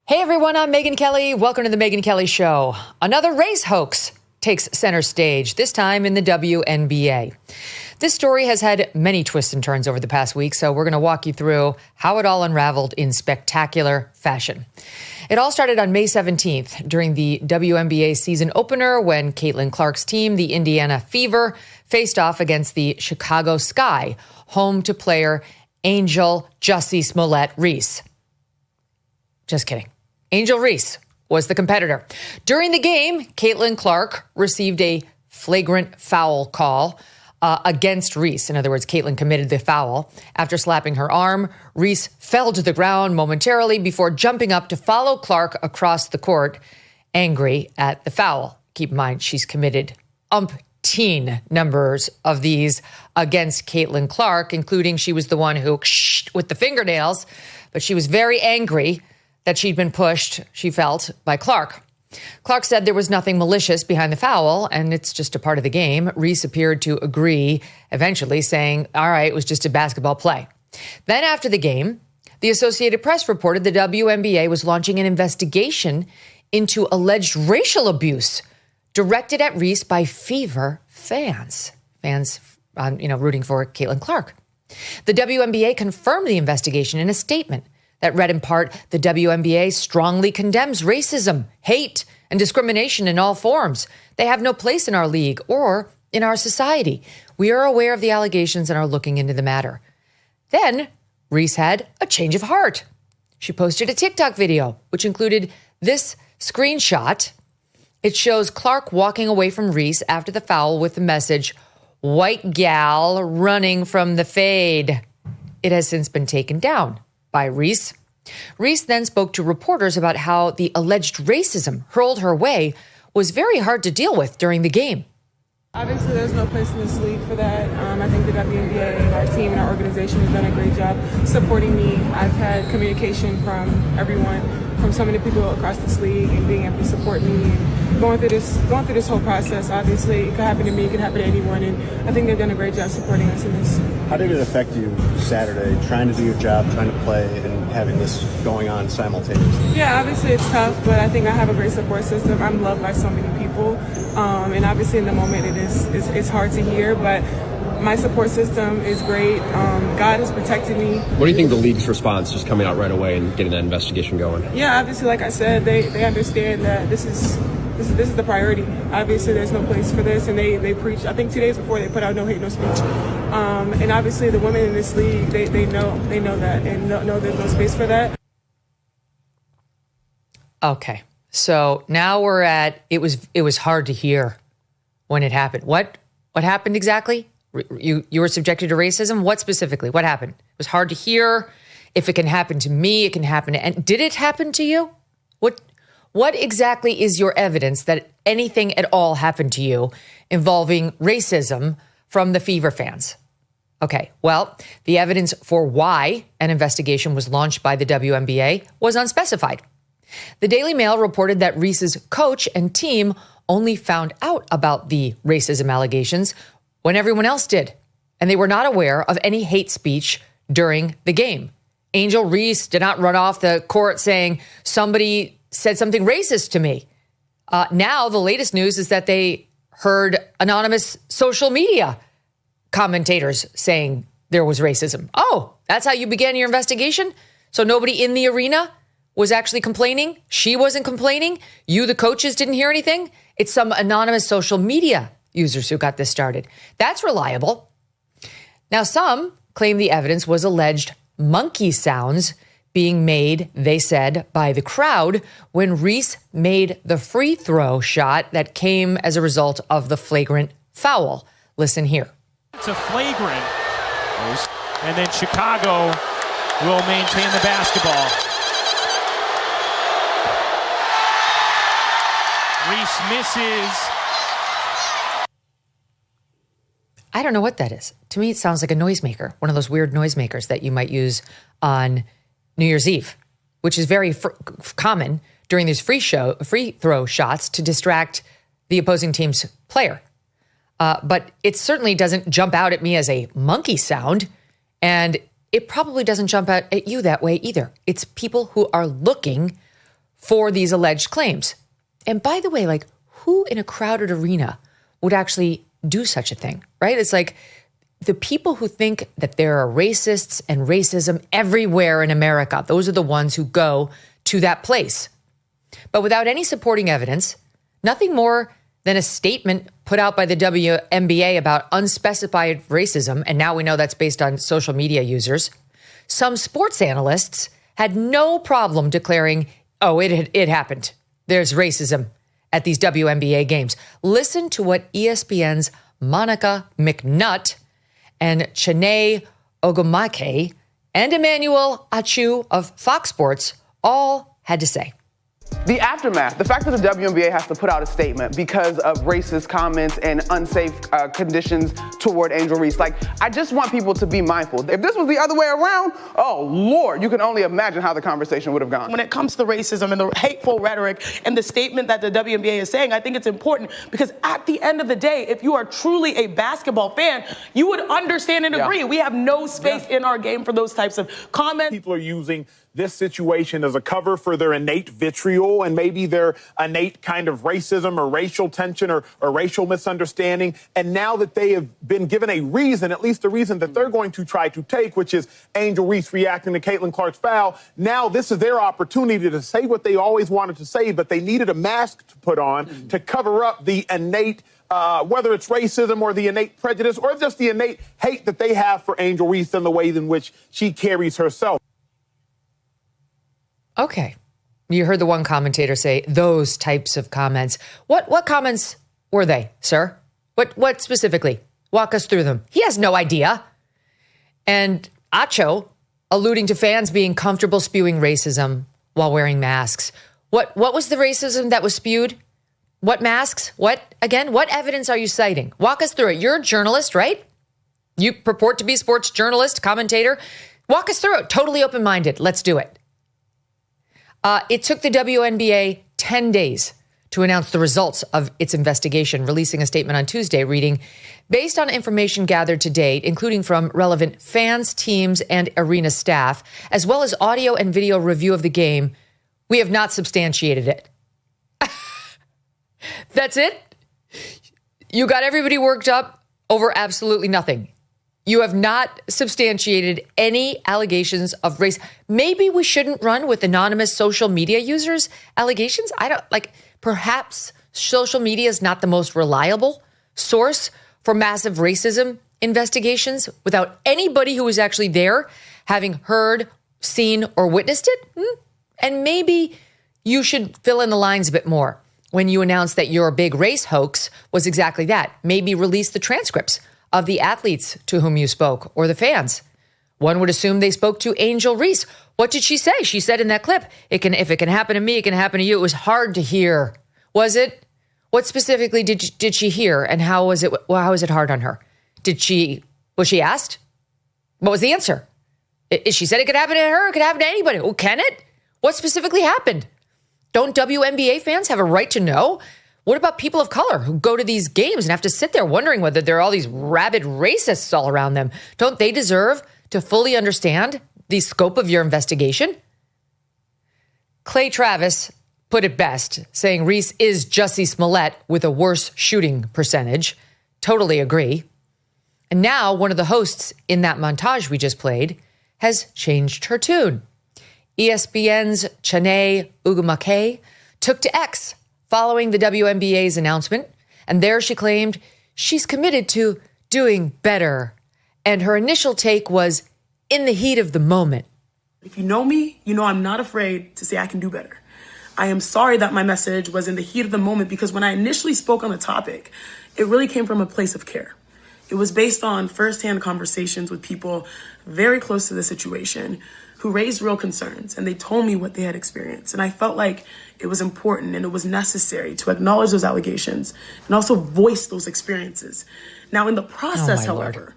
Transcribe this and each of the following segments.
Hey everyone, I'm Megyn Kelly. Welcome to the Megyn Kelly Show. Another race hoax takes center stage, this time in the WNBA. This story has had many twists and turns over the past week, so we're going to walk you through how it all unraveled in spectacular fashion. It all started on May 17th during the WNBA season opener when Caitlin Clark's team, the Indiana Fever, faced off against the Chicago Sky, home to player Angel Jussie Smollett Reese. Just kidding. Angel Reese was the competitor. During the game, Caitlin Clark received a flagrant foul call against Reese. In other words, Caitlin committed the foul. After slapping her arm, Reese fell to the ground momentarily before jumping up to follow Clark across the court, angry at the foul. Keep in mind, she's committed umpteen numbers of these against Caitlin Clark, including she was the one who with the fingernails, but she was very angry that she'd been pushed, she felt, by Clark. Clark said there was nothing malicious behind the foul, and it's just a part of the game. Reese appeared to agree, eventually saying, all right, it was just a basketball play. Then after the game, the Associated Press reported the WNBA was launching an investigation into alleged racial abuse directed at Reese by Fever fans rooting for Caitlin Clark. The WNBA confirmed the investigation in a statement that read in part, the WNBA strongly condemns racism, hate, and discrimination in all forms. They have no place in our league or in our society. We are aware of the allegations and are looking into the matter. Then Reese had a change of heart. She posted a TikTok video, which included this screenshot. It shows Clark walking away from Reese after the foul with the message, "White gal running from the fade." It has since been taken down by Reese. Reese then spoke to reporters about how the alleged racism hurled her way was very hard to deal with during the game. Obviously, there's no place in this league for that. I think the WNBA, our team and our organization has done a great job supporting me. I've had communication from everyone, from so many people across this league, and being able to support me and going through this whole process. Obviously, it could happen to me, it could happen to anyone, and I think they've done a great job supporting us in this. How did it affect you Saturday, trying to do your job, trying to play, and having this going on simultaneously? Yeah, obviously it's tough, but I think I have a great support system. I'm loved by so many people, and obviously in the moment it's hard to hear, but my support system is great. God has protected me. What do you think the league's response, just coming out right away and getting that investigation going? Yeah, obviously, like I said, they understand that this is the priority. Obviously, there's no place for this, and they preach. I think 2 days before they put out no hate, no speech. And obviously, the women in this league, they know that, and know there's no space for that. Okay, so now we're at it was hard to hear when it happened. What happened exactly? You were subjected to racism? What specifically? What happened? It was hard to hear. If it can happen to me, it can happen to... And did it happen to you? What exactly is your evidence that anything at all happened to you involving racism from the Fever fans? Okay, well, the evidence for why an investigation was launched by the WNBA was unspecified. The Daily Mail reported that Reese's coach and team only found out about the racism allegations when everyone else did, and they were not aware of any hate speech during the game. Angel Reese did not run off the court saying somebody said something racist to me. Now the latest news is that they heard anonymous social media commentators saying there was racism. Oh, that's how you began your investigation? So nobody in the arena was actually complaining? She wasn't complaining? You, the coaches, didn't hear anything? It's some anonymous social media users who got this started. That's reliable. Now, some claim the evidence was alleged monkey sounds being made, they said, by the crowd when Reese made the free throw shot that came as a result of the flagrant foul. Listen here. It's a flagrant, and then Chicago will maintain the basketball. Reese misses. I don't know what that is. To me, it sounds like a noisemaker, one of those weird noisemakers that you might use on New Year's Eve, which is very common during these free throw shots to distract the opposing team's player. But it certainly doesn't jump out at me as a monkey sound, and it probably doesn't jump out at you that way either. It's people who are looking for these alleged claims. And by the way, like, who in a crowded arena would actually do such a thing, right? It's like the people who think that there are racists and racism everywhere in America, those are the ones who go to that place. But without any supporting evidence, nothing more than a statement put out by the WNBA about unspecified racism, and now we know that's based on social media users, some sports analysts had no problem declaring, oh, it happened. There's racism at these WNBA games. Listen to what ESPN's Monica McNutt and Chene Ogumake and Emmanuel Achu of Fox Sports all had to say. The aftermath, the fact that the WNBA has to put out a statement because of racist comments and unsafe conditions toward Angel Reese. Like, I just want people to be mindful. If this was the other way around, oh, Lord, you can only imagine how the conversation would have gone. When it comes to racism and the hateful rhetoric and the statement that the WNBA is saying, I think it's important because at the end of the day, if you are truly a basketball fan, you would understand and agree. We have no space in our game for those types of comments. People are using this situation as a cover for their innate vitriol and maybe their innate kind of racism or racial tension or racial misunderstanding. And now that they have been given a reason, at least the reason that they're going to try to take, which is Angel Reese reacting to Caitlin Clark's foul, now this is their opportunity to say what they always wanted to say, but they needed a mask to put on to cover up the innate whether it's racism or the innate prejudice or just the innate hate that they have for Angel Reese and the way in which she carries herself. Okay. You heard the one commentator say those types of comments. What comments were they, sir? What specifically? Walk us through them. He has no idea. And Acho alluding to fans being comfortable spewing racism while wearing masks. What was the racism that was spewed? What masks? What, again, what evidence are you citing? Walk us through it. You're a journalist, right? You purport to be a sports journalist, commentator. Walk us through it. Totally open-minded. Let's do it. It took the WNBA 10 days to announce the results of its investigation, releasing a statement on Tuesday reading, based on information gathered to date, including from relevant fans, teams, and arena staff, as well as audio and video review of the game, we have not substantiated it. That's it? You got everybody worked up over absolutely nothing. You have not substantiated any allegations of race. Maybe we shouldn't run with anonymous social media users' allegations. Perhaps social media is not the most reliable source for massive racism investigations without anybody who was actually there having heard, seen, or witnessed it. And maybe you should fill in the lines a bit more when you announce that your big race hoax was exactly that. Maybe release the transcripts of the athletes to whom you spoke or the fans. One would assume they spoke to Angel Reese. What did she say? She said in that clip, if it can happen to me, it can happen to you. It was hard to hear. Was it? What specifically did she hear, and how was it hard on her? Was she asked? What was the answer? She said it could happen to her, it could happen to anybody. Well, can it? What specifically happened? Don't WNBA fans have a right to know? What about people of color who go to these games and have to sit there wondering whether there are all these rabid racists all around them? Don't they deserve to fully understand the scope of your investigation? Clay Travis put it best, saying Reese is Jussie Smollett with a worse shooting percentage. Totally agree. And now one of the hosts in that montage we just played has changed her tune. ESPN's Chene Ogumake took to X following the WNBA's announcement, and there she claimed she's committed to doing better. And her initial take was, in the heat of the moment. If you know me, you know I'm not afraid to say I can do better. I am sorry that my message was in the heat of the moment because when I initially spoke on the topic, it really came from a place of care. It was based on firsthand conversations with people very close to the situation who raised real concerns, and they told me what they had experienced. And I felt like it was important and it was necessary to acknowledge those allegations and also voice those experiences. Now, in the process, however,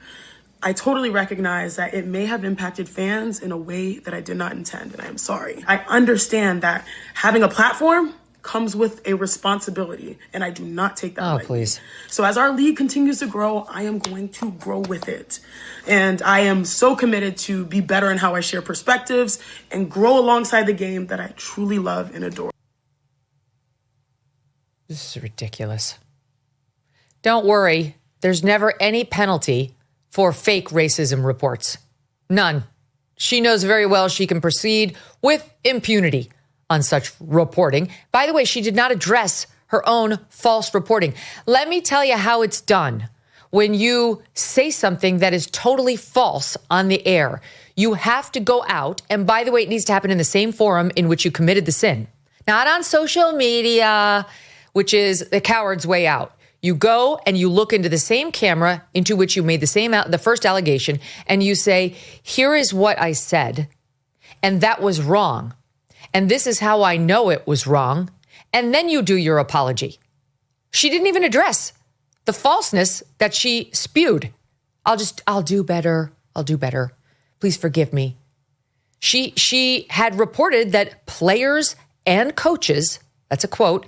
I totally recognize that it may have impacted fans in a way that I did not intend, and I am sorry. I understand that having a platform comes with a responsibility, and I do not take that lightly. Please. So as our league continues to grow, I am going to grow with it. And I am so committed to be better in how I share perspectives and grow alongside the game that I truly love and adore. This is ridiculous. Don't worry, there's never any penalty for fake racism reports. None. She knows very well she can proceed with impunity on such reporting. By the way, she did not address her own false reporting. Let me tell you how it's done. When you say something that is totally false on the air, you have to go out, and by the way, it needs to happen in the same forum in which you committed the sin. Not on social media, which is the coward's way out. You go and you look into the same camera into which you made the first allegation, and you say, here is what I said, and that was wrong. And this is how I know it was wrong. And then you do your apology. She didn't even address the falseness that she spewed. I'll do better. I'll do better. Please forgive me. She had reported that players and coaches, that's a quote,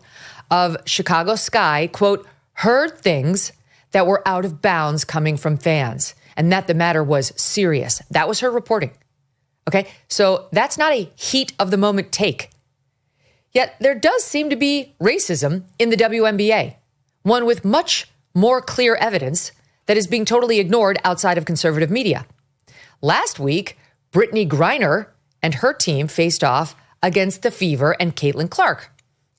of Chicago Sky, quote, heard things that were out of bounds coming from fans, and that the matter was serious. That was her reporting. Okay, so that's not a heat of the moment take. Yet there does seem to be racism in the WNBA, one with much more clear evidence that is being totally ignored outside of conservative media. Last week, Brittney Griner and her team faced off against the Fever and Caitlin Clark.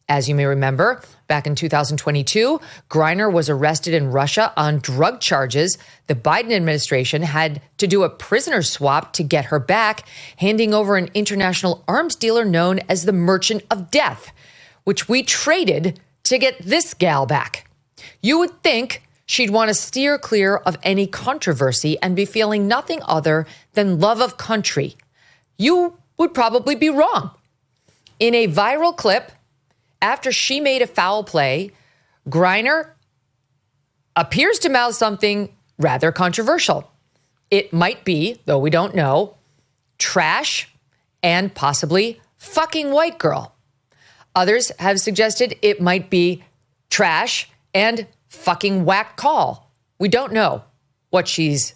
As you may remember, back in 2022, Griner was arrested in Russia on drug charges. The Biden administration had to do a prisoner swap to get her back, handing over an international arms dealer known as the Merchant of Death, which we traded to get this gal back. You would think she'd want to steer clear of any controversy and be feeling nothing other than love of country. You would probably be wrong. In a viral clip, after she made a foul play, Griner appears to mouth something rather controversial. It might be, though we don't know, trash and possibly fucking white girl. Others have suggested it might be trash and fucking whack call. We don't know what she's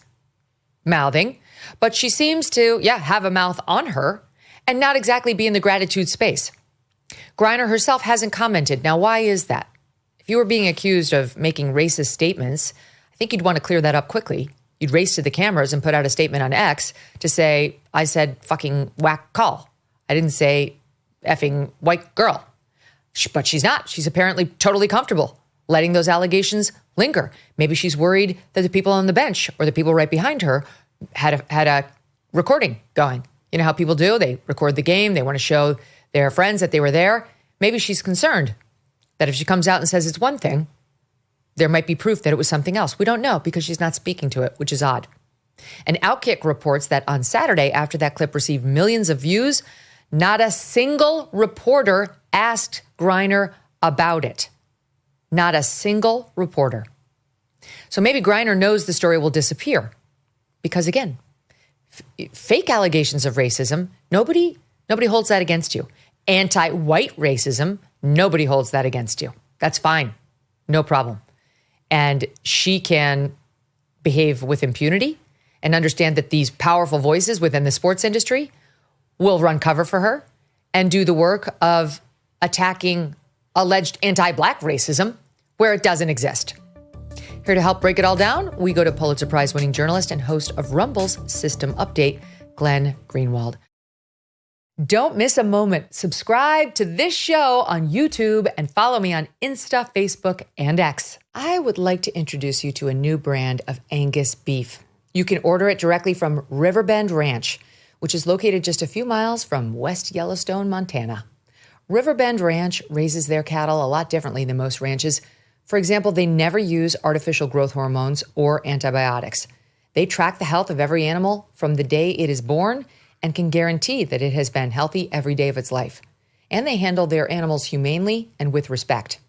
mouthing, but she seems to, have a mouth on her and not exactly be in the gratitude space. Griner herself hasn't commented. Now, why is that? If you were being accused of making racist statements, I think you'd want to clear that up quickly. You'd race to the cameras and put out a statement on X to say, I said fucking whack call. I didn't say effing white girl. But she's not. She's apparently totally comfortable letting those allegations linger. Maybe she's worried that the people on the bench or the people right behind her had a recording going. You know how people do? They record the game. They want to show their friends that they were there. Maybe she's concerned that if she comes out and says it's one thing, there might be proof that it was something else. We don't know because she's not speaking to it, which is odd. And Outkick reports that on Saturday, after that clip received millions of views, not a single reporter asked Griner about it. Not a single reporter. So maybe Griner knows the story will disappear because, again, fake allegations of racism, nobody holds that against you. Anti-white racism, nobody holds that against you. That's fine. No problem. And she can behave with impunity and understand that these powerful voices within the sports industry will run cover for her and do the work of attacking alleged anti-black racism where it doesn't exist. Here to help break it all down, we go to Pulitzer Prize-winning journalist and host of Rumble's System Update, Glenn Greenwald. Don't miss a moment. Subscribe to this show on YouTube and follow me on Insta, Facebook, and X. I would like to introduce you to a new brand of Angus beef. You can order it directly from Riverbend Ranch, which is located just a few miles from West Yellowstone, Montana. Riverbend Ranch raises their cattle a lot differently than most ranches. For example, they never use artificial growth hormones or antibiotics. They track the health of every animal from the day it is born and can guarantee that it has been healthy every day of its life. And they handle their animals humanely and with respect.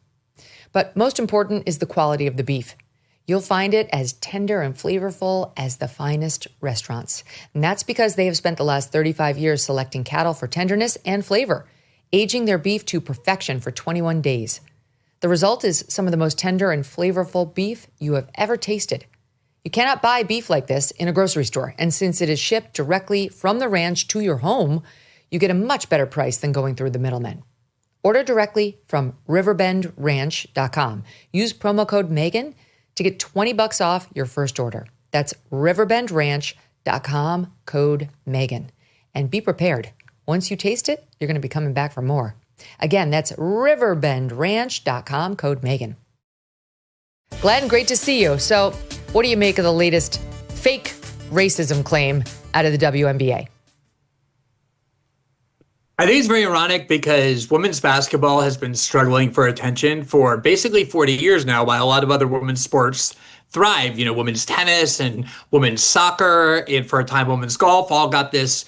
But most important is the quality of the beef. You'll find it as tender and flavorful as the finest restaurants. And that's because they have spent the last 35 years selecting cattle for tenderness and flavor. aging their beef to perfection for 21 days. The result is some of the most tender and flavorful beef you have ever tasted. You cannot buy beef like this in a grocery store, and since it is shipped directly from the ranch to your home, you get a much better price than going through the middlemen. Order directly from riverbendranch.com. Use promo code Megyn to get $20 off your first order. That's riverbendranch.com, code Megyn. And be prepared. Once you taste it, you're going to be coming back for more. Again, that's riverbendranch.com, code Megyn. Glenn, great to see you. So, what do you make of the latest fake racism claim out of the WNBA? I think it's very ironic because women's basketball has been struggling for attention for basically 40 years now, while a lot of other women's sports thrive. You know, women's tennis and women's soccer, and for a time, women's golf all got this,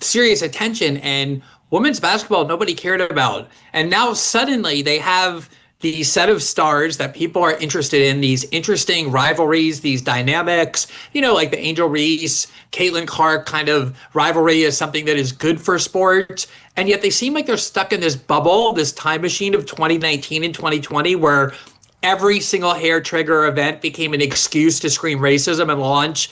serious attention. And women's basketball, nobody cared about. And now suddenly they have the set of stars that people are interested in, these interesting rivalries, these dynamics, like the Angel Reese, Caitlin Clark kind of rivalry is something that is good for sport. And yet they seem like they're stuck in this bubble, this time machine of 2019 and 2020, where every single hair trigger event became an excuse to scream racism and launch,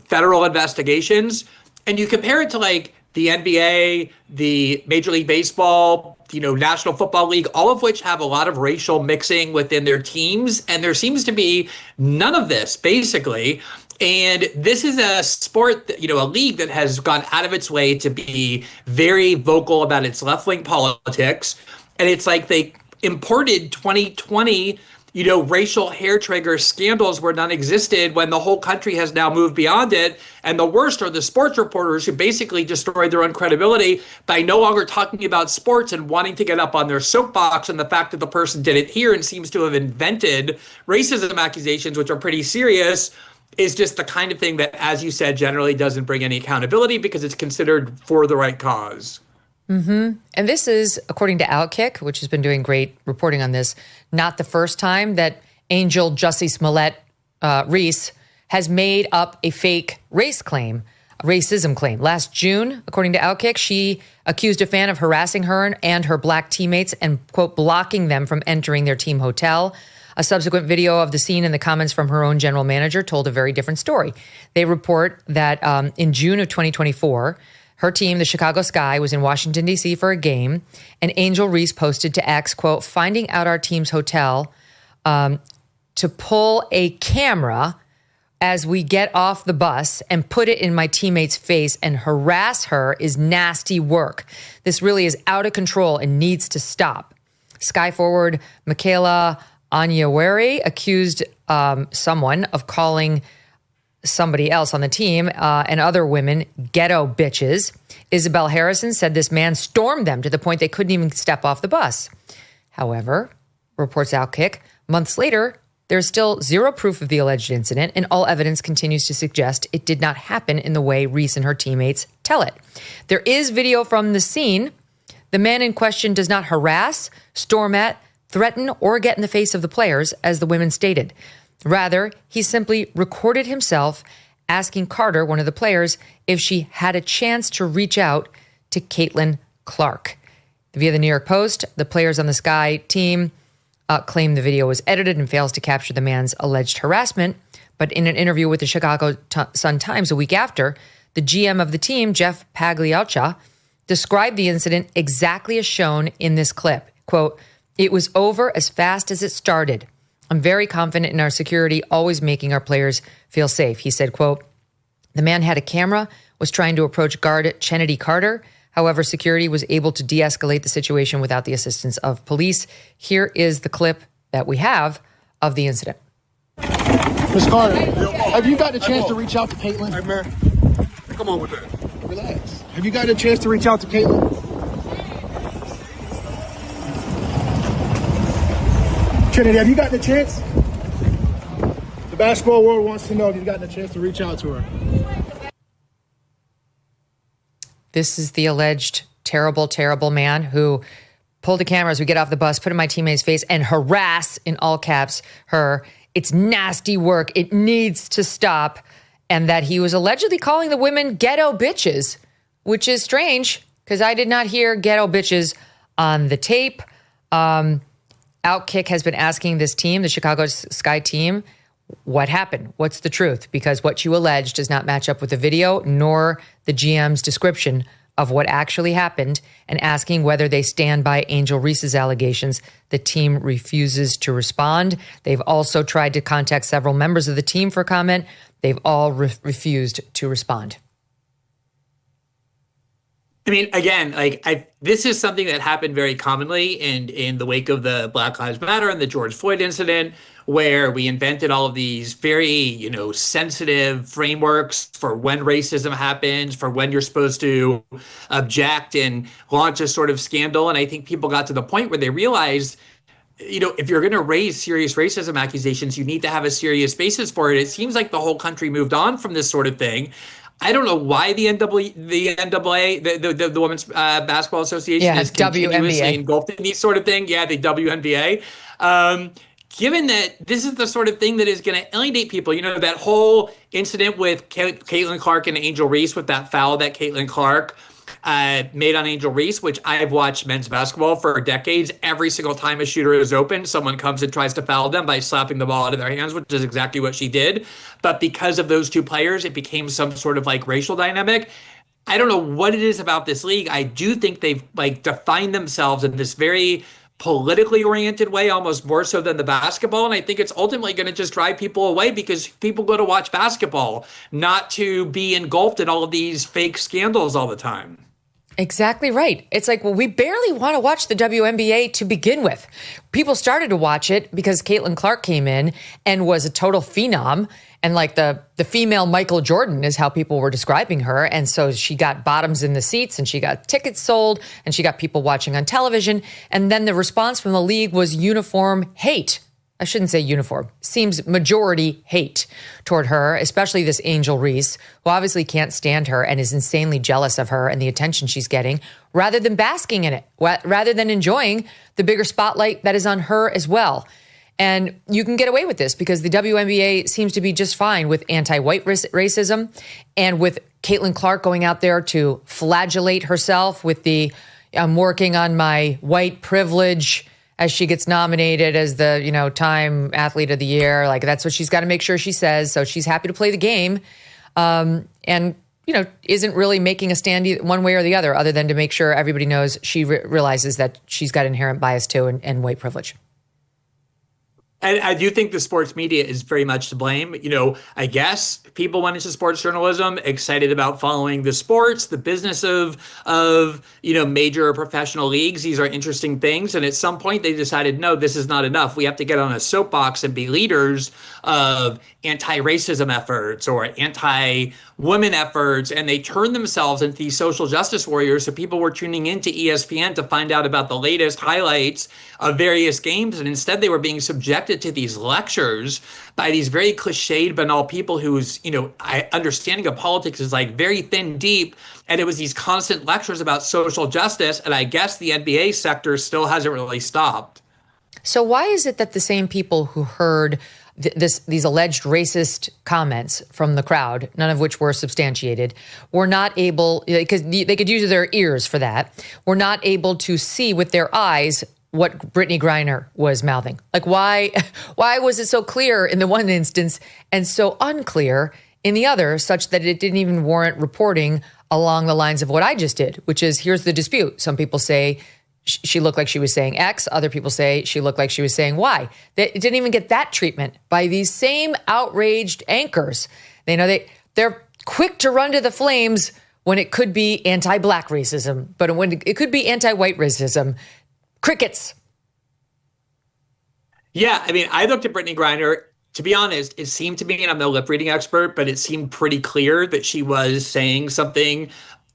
federal investigations. And you compare it to like the NBA, the Major League Baseball, National Football League, all of which have a lot of racial mixing within their teams. And there seems to be none of this, basically. And this is a sport, a league that has gone out of its way to be very vocal about its left-wing politics. And it's like they imported 2020 racial hair trigger scandals where none existed when the whole country has now moved beyond it. And the worst are the sports reporters who basically destroyed their own credibility by no longer talking about sports and wanting to get up on their soapbox. And the fact that the person did it here and seems to have invented racism accusations, which are pretty serious, is just the kind of thing that, as you said, generally doesn't bring any accountability because it's considered for the right cause. Mm-hmm. And this is, according to Outkick, which has been doing great reporting on this, not the first time that Angel Jussie Smollett Reese has made up a fake racism claim. Last June, according to Outkick, she accused a fan of harassing her and her black teammates and, quote, blocking them from entering their team hotel. A subsequent video of the scene and the comments from her own general manager told a very different story. They report that in June of 2024, her team, the Chicago Sky, was in Washington, D.C. for a game, and Angel Reese posted to X, quote, finding out our team's hotel to pull a camera as we get off the bus and put it in my teammate's face and harass her is nasty work. This really is out of control and needs to stop. Sky forward Michaela Anyawari accused someone of calling somebody else on the team and other women ghetto bitches. Isabel Harrison said this man stormed them to the point they couldn't even step off the bus. However, reports Outkick, months later, there's still zero proof of the alleged incident, and all evidence continues to suggest it did not happen in the way Reese and her teammates tell it. There is video from the scene. The man in question does not harass, storm at, threaten, or get in the face of the players, as the women stated. Rather, he simply recorded himself asking Carter, one of the players, if she had a chance to reach out to Caitlin Clark. Via the New York Post, the players on the Sky team claim the video was edited and fails to capture the man's alleged harassment. But in an interview with the Chicago Sun-Times a week after, the GM of the team, Jeff Pagliaccia, described the incident exactly as shown in this clip. Quote, "It was over as fast as it started. I'm very confident in our security, always making our players feel safe," he said, quote, "The man had a camera, was trying to approach guard Chennedy Carter. However, security was able to de-escalate the situation without the assistance of police." Here is the clip that we have of the incident. Ms. Carter, have you got a chance to reach out to Caitlin? Hey, man, come on with that. Relax. Have you got a chance to reach out to Caitlin? Trinity, have you gotten a chance? The basketball world wants to know if you've gotten a chance to reach out to her. This is the alleged terrible, terrible man who pulled the camera as we get off the bus, put in my teammate's face, and harass, in all caps, her. It's nasty work. It needs to stop. And that he was allegedly calling the women ghetto bitches, which is strange Because I did not hear ghetto bitches on the tape. Outkick has been asking this team, the Chicago Sky team, what happened? What's the truth? Because what you allege does not match up with the video nor the GM's description of what actually happened, and asking whether they stand by Angel Reese's allegations. The team refuses to respond. They've also tried to contact several members of the team for comment. They've all refused to respond. I mean, again, this is something that happened very commonly in the wake of the Black Lives Matter and the George Floyd incident, where we invented all of these very, sensitive frameworks for when racism happens, for when you're supposed to object and launch a sort of scandal. And I think people got to the point where they realized, if you're going to raise serious racism accusations, you need to have a serious basis for it. It seems like the whole country moved on from this sort of thing. I don't know why the NCAA, the Women's Basketball Association, is continuously engulfed in these sort of things. Yeah, the WNBA. Given that this is the sort of thing that is going to alienate people, that whole incident with Caitlin Clark and Angel Reese, with that foul that Caitlin Clark made on Angel Reese, which I've watched men's basketball for decades. Every single time a shooter is open, someone comes and tries to foul them by slapping the ball out of their hands, which is exactly what she did. But because of those two players, it became some sort of racial dynamic. I don't know what it is about this league. I do think they've defined themselves in this very politically oriented way, almost more so than the basketball. And I think it's ultimately going to just drive people away, because people go to watch basketball, not to be engulfed in all of these fake scandals all the time. Exactly right. It's like, well, we barely want to watch the WNBA to begin with. People started to watch it because Caitlin Clark came in and was a total phenom. And the female Michael Jordan is how people were describing her. And so she got bottoms in the seats, and she got tickets sold, and she got people watching on television. And then the response from the league was uniform hate. I shouldn't say uniform. Seems majority hate toward her, especially this Angel Reese, who obviously can't stand her and is insanely jealous of her and the attention she's getting, rather than basking in it, rather than enjoying the bigger spotlight that is on her as well. And you can get away with this because the WNBA seems to be just fine with anti-white racism, and with Caitlin Clark going out there to flagellate herself with the I'm working on my white privilege as she gets nominated as the, Time Athlete of the Year. That's what she's got to make sure she says. So she's happy to play the game, and, isn't really making a stand one way or the other than to make sure everybody knows she realizes that she's got inherent bias too and white privilege. And I do think the sports media is very much to blame. I guess people went into sports journalism excited about following the sports, the business of major professional leagues. These are interesting things. And at some point they decided, no, this is not enough. We have to get on a soapbox and be leaders of anti-racism efforts or anti-women efforts. And they turned themselves into these social justice warriors. So people were tuning into ESPN to find out about the latest highlights of various games. And instead they were being subjected to these lectures by these very cliched, banal people whose, understanding of politics is very thin deep. And it was these constant lectures about social justice. And I guess the NBA sector still hasn't really stopped. So why is it that the same people who heard these alleged racist comments from the crowd, none of which were substantiated, were not able, because they could use their ears for that, were not able to see with their eyes what Brittney Griner was mouthing? Why was it so clear in the one instance and so unclear in the other, such that it didn't even warrant reporting along the lines of what I just did, which is, here's the dispute. Some people say she looked like she was saying X. Other people say she looked like she was saying Y. It didn't even get that treatment by these same outraged anchors. They're quick to run to the flames when it could be anti-black racism, but when it could be anti-white racism. Crickets. Yeah, I looked at Brittney Griner. To be honest, it seemed to me, and I'm no lip reading expert, but it seemed pretty clear that she was saying something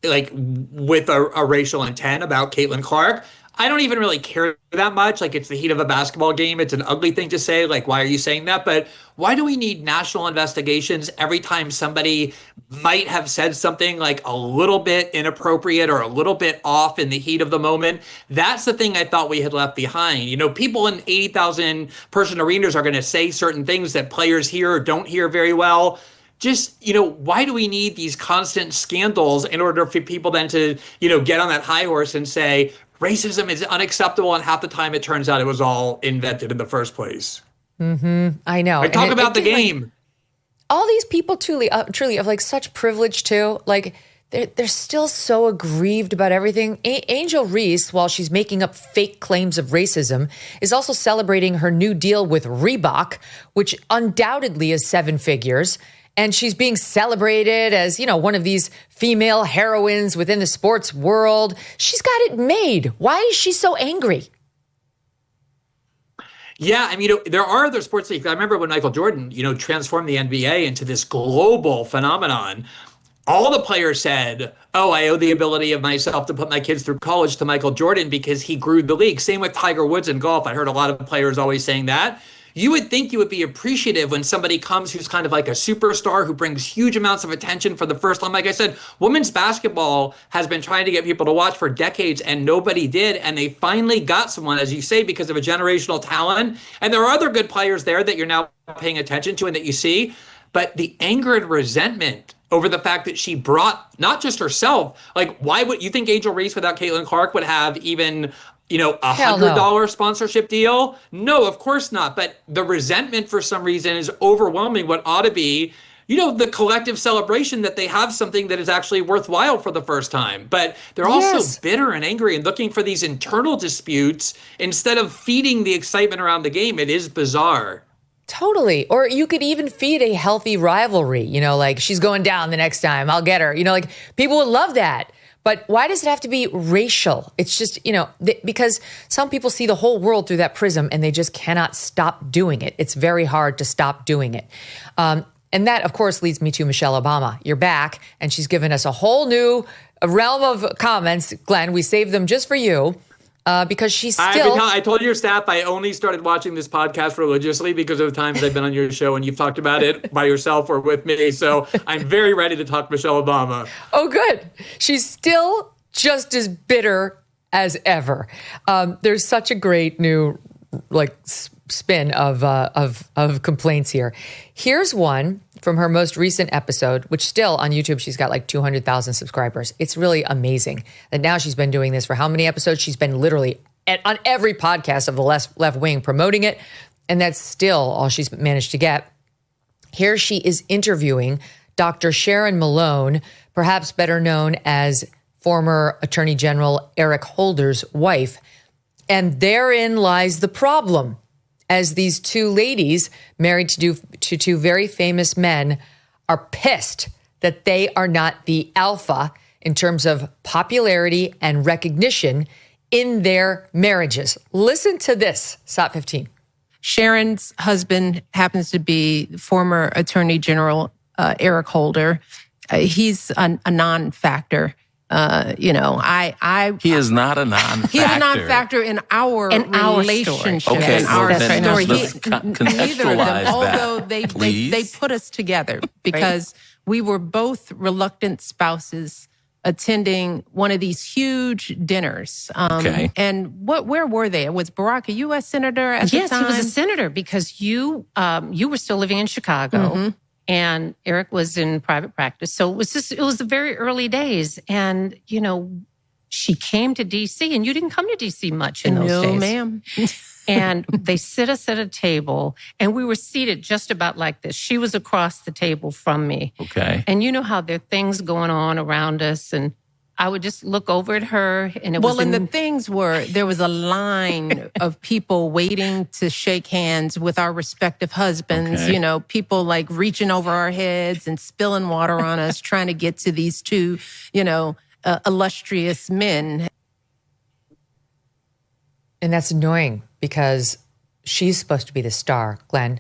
with a racial intent about Caitlin Clark. I don't even really care that much. It's the heat of a basketball game. It's an ugly thing to say. Why are you saying that? But why do we need national investigations every time somebody might have said something a little bit inappropriate or a little bit off in the heat of the moment? That's the thing I thought we had left behind. People in 80,000 person arenas are going to say certain things that players hear or don't hear very well. just, why do we need these constant scandals in order for people then to, get on that high horse and say racism is unacceptable, and half the time it turns out it was all invented in the first place? I know. Talk about the game. All these people truly have like such privilege too. Like they're still so aggrieved about everything. Angel Reese, while she's making up fake claims of racism, is also celebrating her new deal with Reebok, which undoubtedly is 7 figures. And she's being celebrated as, one of these female heroines within the sports world. She's got it made. Why is she so angry? Yeah, I mean, there are other sports leagues. I remember when Michael Jordan, transformed the NBA into this global phenomenon. All the players said, oh, I owe the ability of myself to put my kids through college to Michael Jordan because he grew the league. Same with Tiger Woods in golf. I heard a lot of players always saying that. You would think you would be appreciative when somebody comes who's kind of like a superstar who brings huge amounts of attention for the first time. Like I said, women's basketball has been trying to get people to watch for decades and nobody did. And they finally got someone, as you say, because of a generational talent. And there are other good players there that you're now paying attention to and that you see. But the anger and resentment over the fact that she brought not just herself, like why would you think Angel Reese without Caitlin Clark would have even $100 sponsorship deal? No, of course not. But the resentment for some reason is overwhelming what ought to be, the collective celebration that they have something that is actually worthwhile for the first time. But they're also bitter and angry and looking for these internal disputes instead of feeding the excitement around the game. It is bizarre. Totally. Or you could even feed a healthy rivalry, like she's going down the next time, I'll get her. Like people would love that. But why does it have to be racial? It's just, because some people see the whole world through that prism and they just cannot stop doing it. It's very hard to stop doing it. And that, of course, leads me to Michelle Obama. You're back, and she's given us a whole new realm of comments. Glenn, we saved them just for you. Because she's still... I told your staff I only started watching this podcast religiously because of the times I've been on your show and you've talked about it by yourself or with me. So I'm very ready to talk Michelle Obama. Oh, good. She's still just as bitter as ever. There's such a great new spin of complaints here. Here's one from her most recent episode, which still on YouTube, she's got like 200,000 subscribers. It's really amazing that now she's been doing this for how many episodes? She's been literally on every podcast of the left wing promoting it. And that's still all she's managed to get. Here she is interviewing Dr. Sharon Malone, perhaps better known as former Attorney General Eric Holder's wife. And therein lies the problem, as these two ladies married to two very famous men are pissed that they are not the alpha in terms of popularity and recognition in their marriages. Listen to this, SOT 15. Sharon's husband happens to be former Attorney General Eric Holder. He's a non-factor. He is not a non-factor. He's a non-factor in our relationship. Okay, in our story. Let's Neither of them, although that, they put us together because we were both reluctant spouses attending one of these huge dinners. And where were they? Was Barack a U.S. senator at the time? Yes, he was a senator because you were still living in Chicago. Mm-hmm. And Eric was in private practice. So it was the very early days. And, she came to D.C. and you didn't come to D.C. much in those days. No, ma'am. And they sit us at a table and we were seated just about like this. She was across the table from me. Okay. And you know how there are things going on around us, and I would just look over at her and the things were, there was a line of people waiting to shake hands with our respective husbands, people like reaching over our heads and spilling water on us, trying to get to these two, illustrious men. And that's annoying because she's supposed to be the star, Glenn.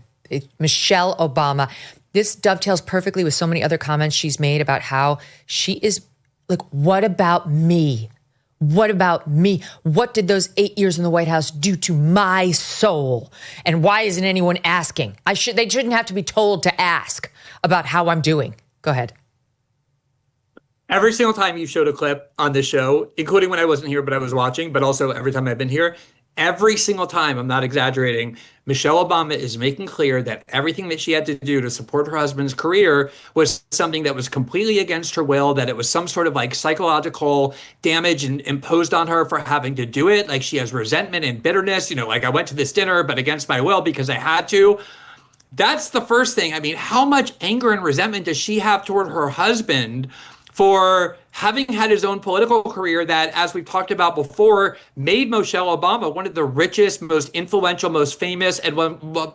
Michelle Obama. This dovetails perfectly with so many other comments she's made about how she is like, what about me? What about me? What did those 8 years in the White House do to my soul? And why isn't anyone asking? They shouldn't have to be told to ask about how I'm doing. Go ahead. Every single time you showed a clip on this show, including when I wasn't here but I was watching, but also every time I've been here, every single time, I'm not exaggerating, Michelle Obama is making clear that everything that she had to do to support her husband's career was something that was completely against her will, that it was some sort of like psychological damage and imposed on her for having to do it. Like she has resentment and bitterness, you know, like I went to this dinner, but against my will because I had to. That's the first thing. I mean, how much anger and resentment does she have toward her husband for having had his own political career that, as we've talked about before, made Michelle Obama one of the richest, most influential, most famous, and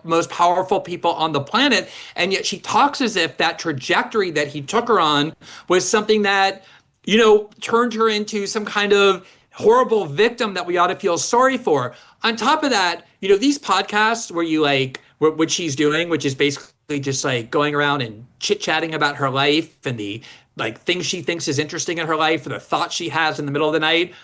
most powerful people on the planet. And yet she talks as if that trajectory that he took her on was something that, you know, turned her into some kind of horrible victim that we ought to feel sorry for. On top of that, you know, these podcasts where you like, what she's doing, which is basically just like going around and chit-chatting about her life and the like things she thinks is interesting in her life or the thoughts she has in the middle of the night.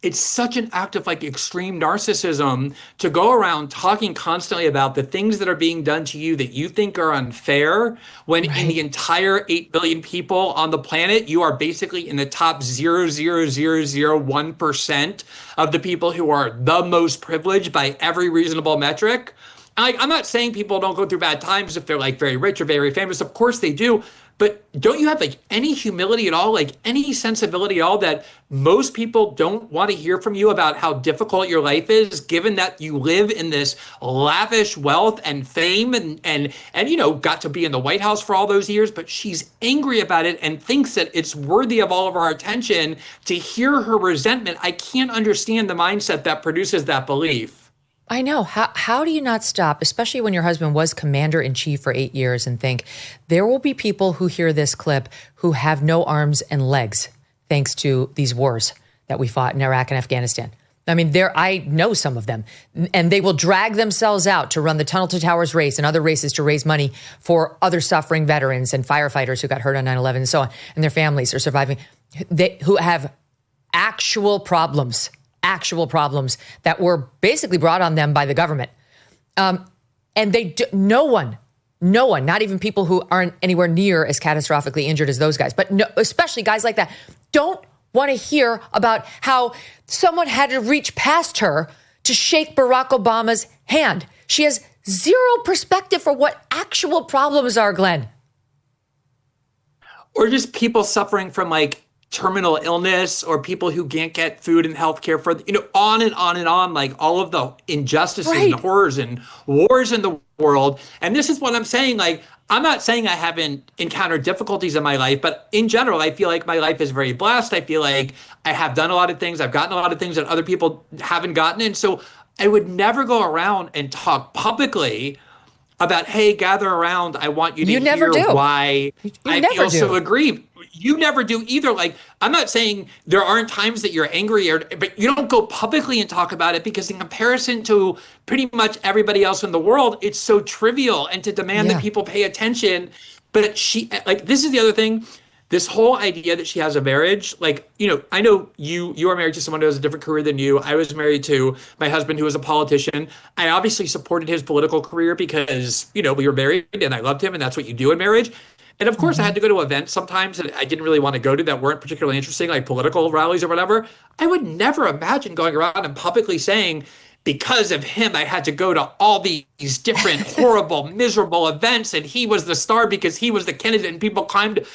It's such an act of like extreme narcissism to go around talking constantly about the things that are being done to you that you think are unfair, when in the entire 8 billion people on the planet, you are basically in the top 0.00001% of the people who are the most privileged by every reasonable metric. I'm not saying people don't go through bad times if they're like very rich or very famous. Of course they do. But don't you have like any humility at all, like any sensibility at all that most people don't want to hear from you about how difficult your life is, given that you live in this lavish wealth and fame and you know, got to be in the White House for all those years, but she's angry about it and thinks that it's worthy of all of our attention. To hear her resentment, I can't understand the mindset that produces that belief. I know. How do you not stop, especially when your husband was commander-in-chief for 8 years, and think there will be people who hear this clip who have no arms and legs thanks to these wars that we fought in Iraq and Afghanistan. I mean, I know some of them, and they will drag themselves out to run the Tunnel to Towers race and other races to raise money for other suffering veterans and firefighters who got hurt on 9/11 and so on, and their families are surviving, who have actual problems that were basically brought on them by the government. And no one, not even people who aren't anywhere near as catastrophically injured as those guys, but especially guys like that, don't want to hear about how someone had to reach past her to shake Barack Obama's hand. She has zero perspective for what actual problems are, Glenn. Or just people suffering from like terminal illness, or people who can't get food and healthcare for, you know, on and on and on, like all of the injustices and horrors and wars in the world. And this is what I'm saying. Like, I'm not saying I haven't encountered difficulties in my life, but in general, I feel like my life is very blessed. I feel like I have done a lot of things. I've gotten a lot of things that other people haven't gotten. And so I would never go around and talk publicly about, hey, gather around. I want you to hear why I feel so aggrieved. You never do either. Like, I'm not saying there aren't times that you're angry, but you don't go publicly and talk about it, because in comparison to pretty much everybody else in the world, it's so trivial, and to demand that people pay attention. But she, like, this is the other thing. This whole idea that she has a marriage, like, you know, I know you are married to someone who has a different career than you. I was married to my husband, who was a politician. I obviously supported his political career because, you know, we were married and I loved him, and that's what you do in marriage. And of course, I had to go to events sometimes that I didn't really want to go to, that weren't particularly interesting, like political rallies or whatever. I would never imagine going around and publicly saying, because of him, I had to go to all these different horrible, miserable events, and he was the star because he was the candidate and people climbed,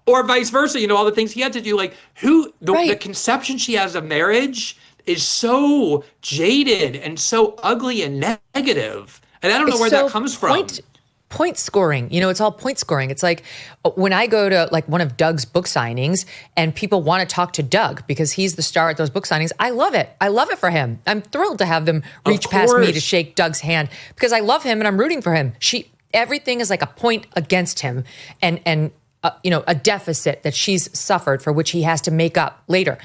or vice versa, you know, all the things he had to do. Like, the conception she has of marriage is so jaded and so ugly and negative. And I don't know where that comes from. Point scoring, you know, it's all point scoring. It's like when I go to like one of Doug's book signings and people want to talk to Doug because he's the star at those book signings. I love it. I love it for him. I'm thrilled to have them reach past me to shake Doug's hand because I love him and I'm rooting for him. Everything is like a point against him and you know, a deficit that she's suffered for which he has to make up later.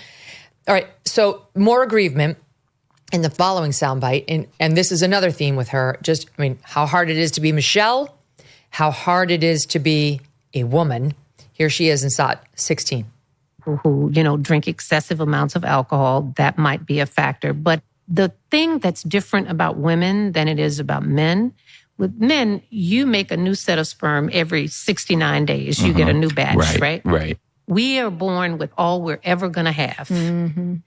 All right. So more aggrievement in the following soundbite. And this is another theme with her. Just, I mean, how hard it is to be Michelle, how hard it is to be a woman. Here she is in SOT 16. Who, you know, drink excessive amounts of alcohol, that might be a factor. But the thing that's different about women than it is about men, with men, you make a new set of sperm every 69 days. You get a new batch, right? We are born with all we're ever going to have. And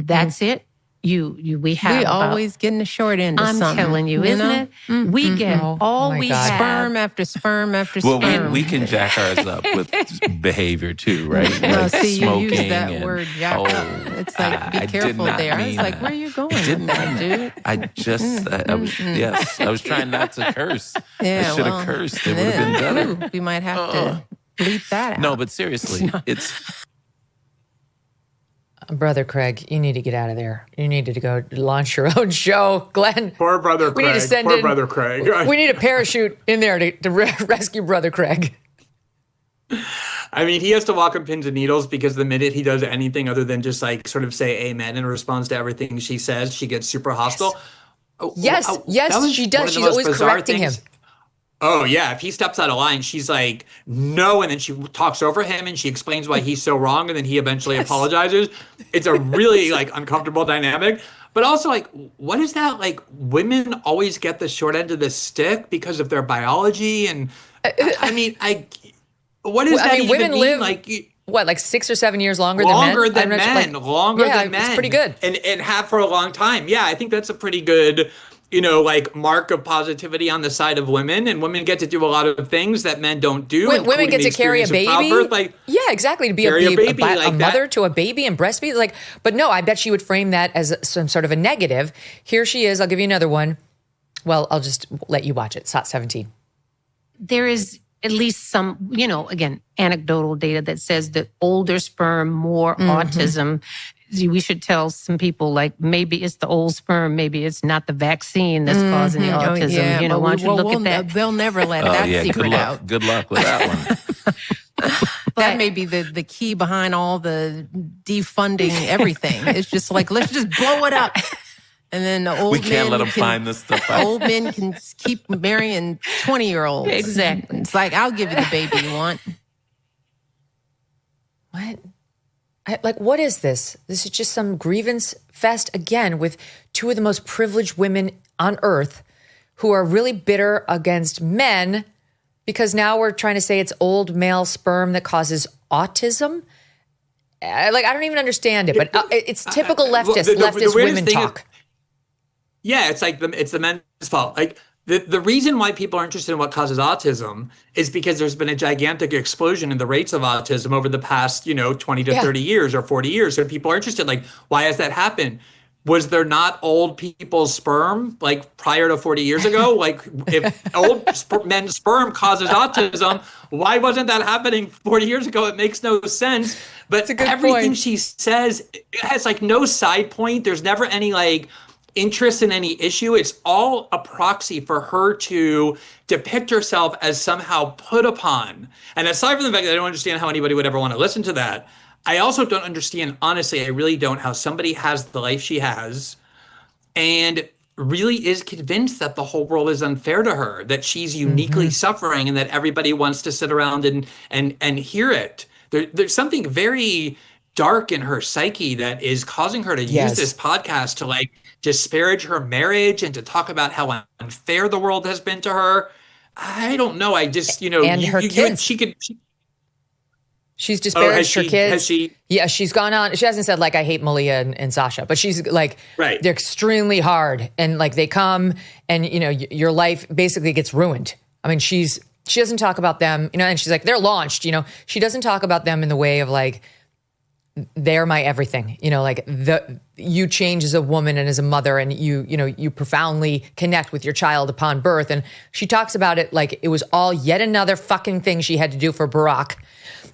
that's it. we always getting the short end of I'm something. telling you, isn't it? Mm-hmm. We get all we have. Sperm after sperm after well, sperm. we can jack ours up with behavior too, right? Well, like see, you use that and, word, jack up. It's like, be careful there. I was like, where are you going with that, dude? I just, I was trying not to curse. Yeah, I should have cursed. It would have been better. We might have to bleep that out. No, but seriously, it's... Brother Craig, you need to get out of there. You needed to go launch your own show. Glenn. Poor Brother Craig. We need to send Poor Brother Craig. We need a parachute in there to rescue Brother Craig. I mean, he has to walk on pins and needles because the minute he does anything other than just like sort of say amen in response to everything she says, she gets super hostile. Yes, she does. She's always correcting him. Oh, yeah. If he steps out of line, she's like, no. And then she talks over him and she explains why he's so wrong. And then he eventually apologizes. It's a really like uncomfortable dynamic. But also, like, what is that? Like, women always get the short end of the stick because of their biology. And I mean, what does that even women mean? live, like 6 or 7 years longer than men? Longer than men. It's pretty good. And have for a long time. Yeah, I think that's a pretty good... like mark of positivity on the side of women, and women get to do a lot of things that men don't do. Women get to carry a baby. Yeah, exactly. To be a mother to a baby and breastfeed. But no, I bet she would frame that as some sort of a negative. Here she is. I'll give you another one. Well, I'll just let you watch it. SOT 17. There is at least some, again, anecdotal data that says that older sperm, more autism. We should tell some people, like, maybe it's the old sperm, maybe it's not the vaccine that's causing the autism. Why don't you look at that? They'll never let that secret out. Good luck with that one. That may be the key behind all the defunding everything. It's just like, let's just blow it up. And then the old men can't let them find this stuff out. Old men can keep marrying 20-year-olds. Exactly. It's like, I'll give you the baby you want. What? What is this? This is just some grievance fest again with two of the most privileged women on earth who are really bitter against men because now we're trying to say it's old male sperm that causes autism. I don't even understand it, but it's typical leftist women talk. It's like it's the men's fault. Like the reason why people are interested in what causes autism is because there's been a gigantic explosion in the rates of autism over the past, 20 to 30 years or 40 years. So people are interested, like, why has that happened? Was there not old people's sperm, like, prior to 40 years ago? Like, if old men's sperm causes autism, why wasn't that happening 40 years ago? It makes no sense. But everything she says, it has, like, no side point. There's never any, like, interest in any issue. It's all a proxy for her to depict herself as somehow put upon. And aside from the fact that I don't understand how anybody would ever want to listen to that, I also don't understand, honestly, I really don't, how somebody has the life she has and really is convinced that the whole world is unfair to her, that she's uniquely suffering and that everybody wants to sit around and hear it. There's something very dark in her psyche that is causing her to use this podcast to, like, disparage her marriage and to talk about how unfair the world has been to her. I don't know. I just, and her kids. She's disparaged her kids. Has she? Yeah, she's gone on. She hasn't said, like, I hate Malia and Sasha, but she's like, they're extremely hard. And, like, they come and, your life basically gets ruined. I mean, she doesn't talk about them, and she's like, they're launched, She doesn't talk about them in the way of, like, they're my everything, you change as a woman and as a mother, and you profoundly connect with your child upon birth. And she talks about it like it was all yet another fucking thing she had to do for Barack.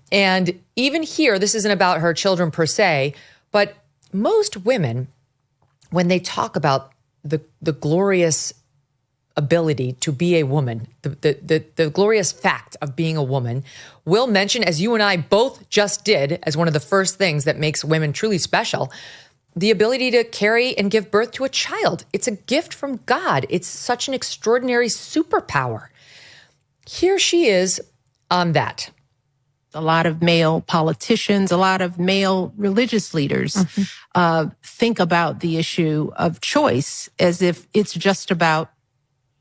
And even here, this isn't about her children per se, but most women, when they talk about the glorious ability to be a woman, the glorious fact of being a woman, will mention, as you and I both just did, as one of the first things that makes women truly special, the ability to carry and give birth to a child. It's a gift from God. It's such an extraordinary superpower. Here she is on that. A lot of male politicians, a lot of male religious leaders think about the issue of choice as if it's just about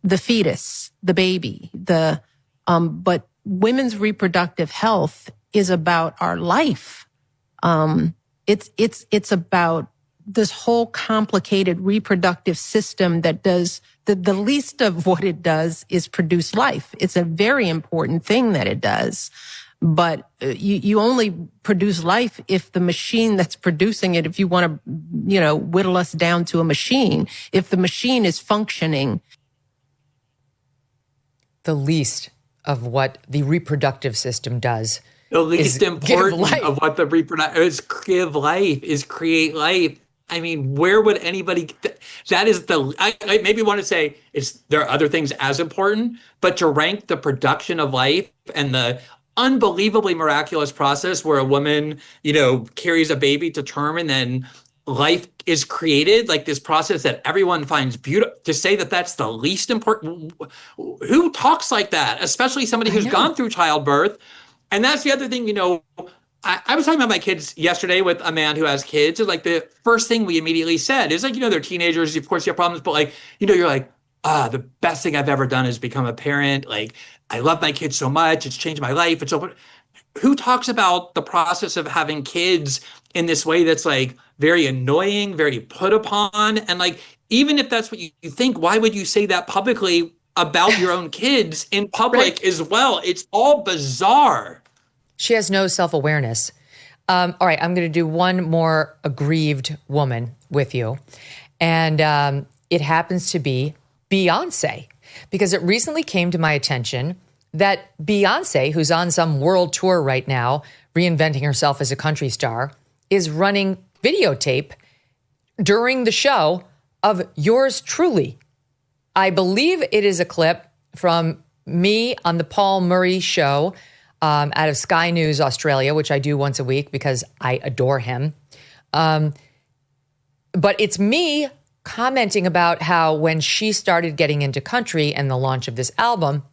the fetus, the baby, but women's reproductive health is about our life. It's about this whole complicated reproductive system that does the least of what it does is produce life. It's a very important thing that it does. But you only produce life if the machine that's producing it, if you want to, whittle us down to a machine, if the machine is functioning. The least of what the reproductive system does. The least important of what the reproductive is give life, is create life. I mean, where would anybody, that is I maybe want to say there are other things as important, but to rank the production of life and the unbelievably miraculous process where a woman, carries a baby to term and then life is created, like this process that everyone finds beautiful, to say that that's the least important. Who talks like that? Especially somebody who's gone through childbirth. And that's the other thing, I was talking about my kids yesterday with a man who has kids, and like the first thing we immediately said is like, they're teenagers, of course you have problems, but like, you're like, the best thing I've ever done is become a parent. Like, I love my kids so much. It's changed my life. Who talks about the process of having kids in this way that's like very annoying, very put upon? And like, even if that's what you think, why would you say that publicly about your own kids in public as well? It's all bizarre. She has no self-awareness. All right, I'm going to do one more aggrieved woman with you. And it happens to be Beyonce, because it recently came to my attention that Beyonce, who's on some world tour right now, reinventing herself as a country star, is running videotape during the show of yours truly. I believe it is a clip from me on the Paul Murray show out of Sky News Australia, which I do once a week because I adore him. But it's me commenting about how when she started getting into country and the launch of this album,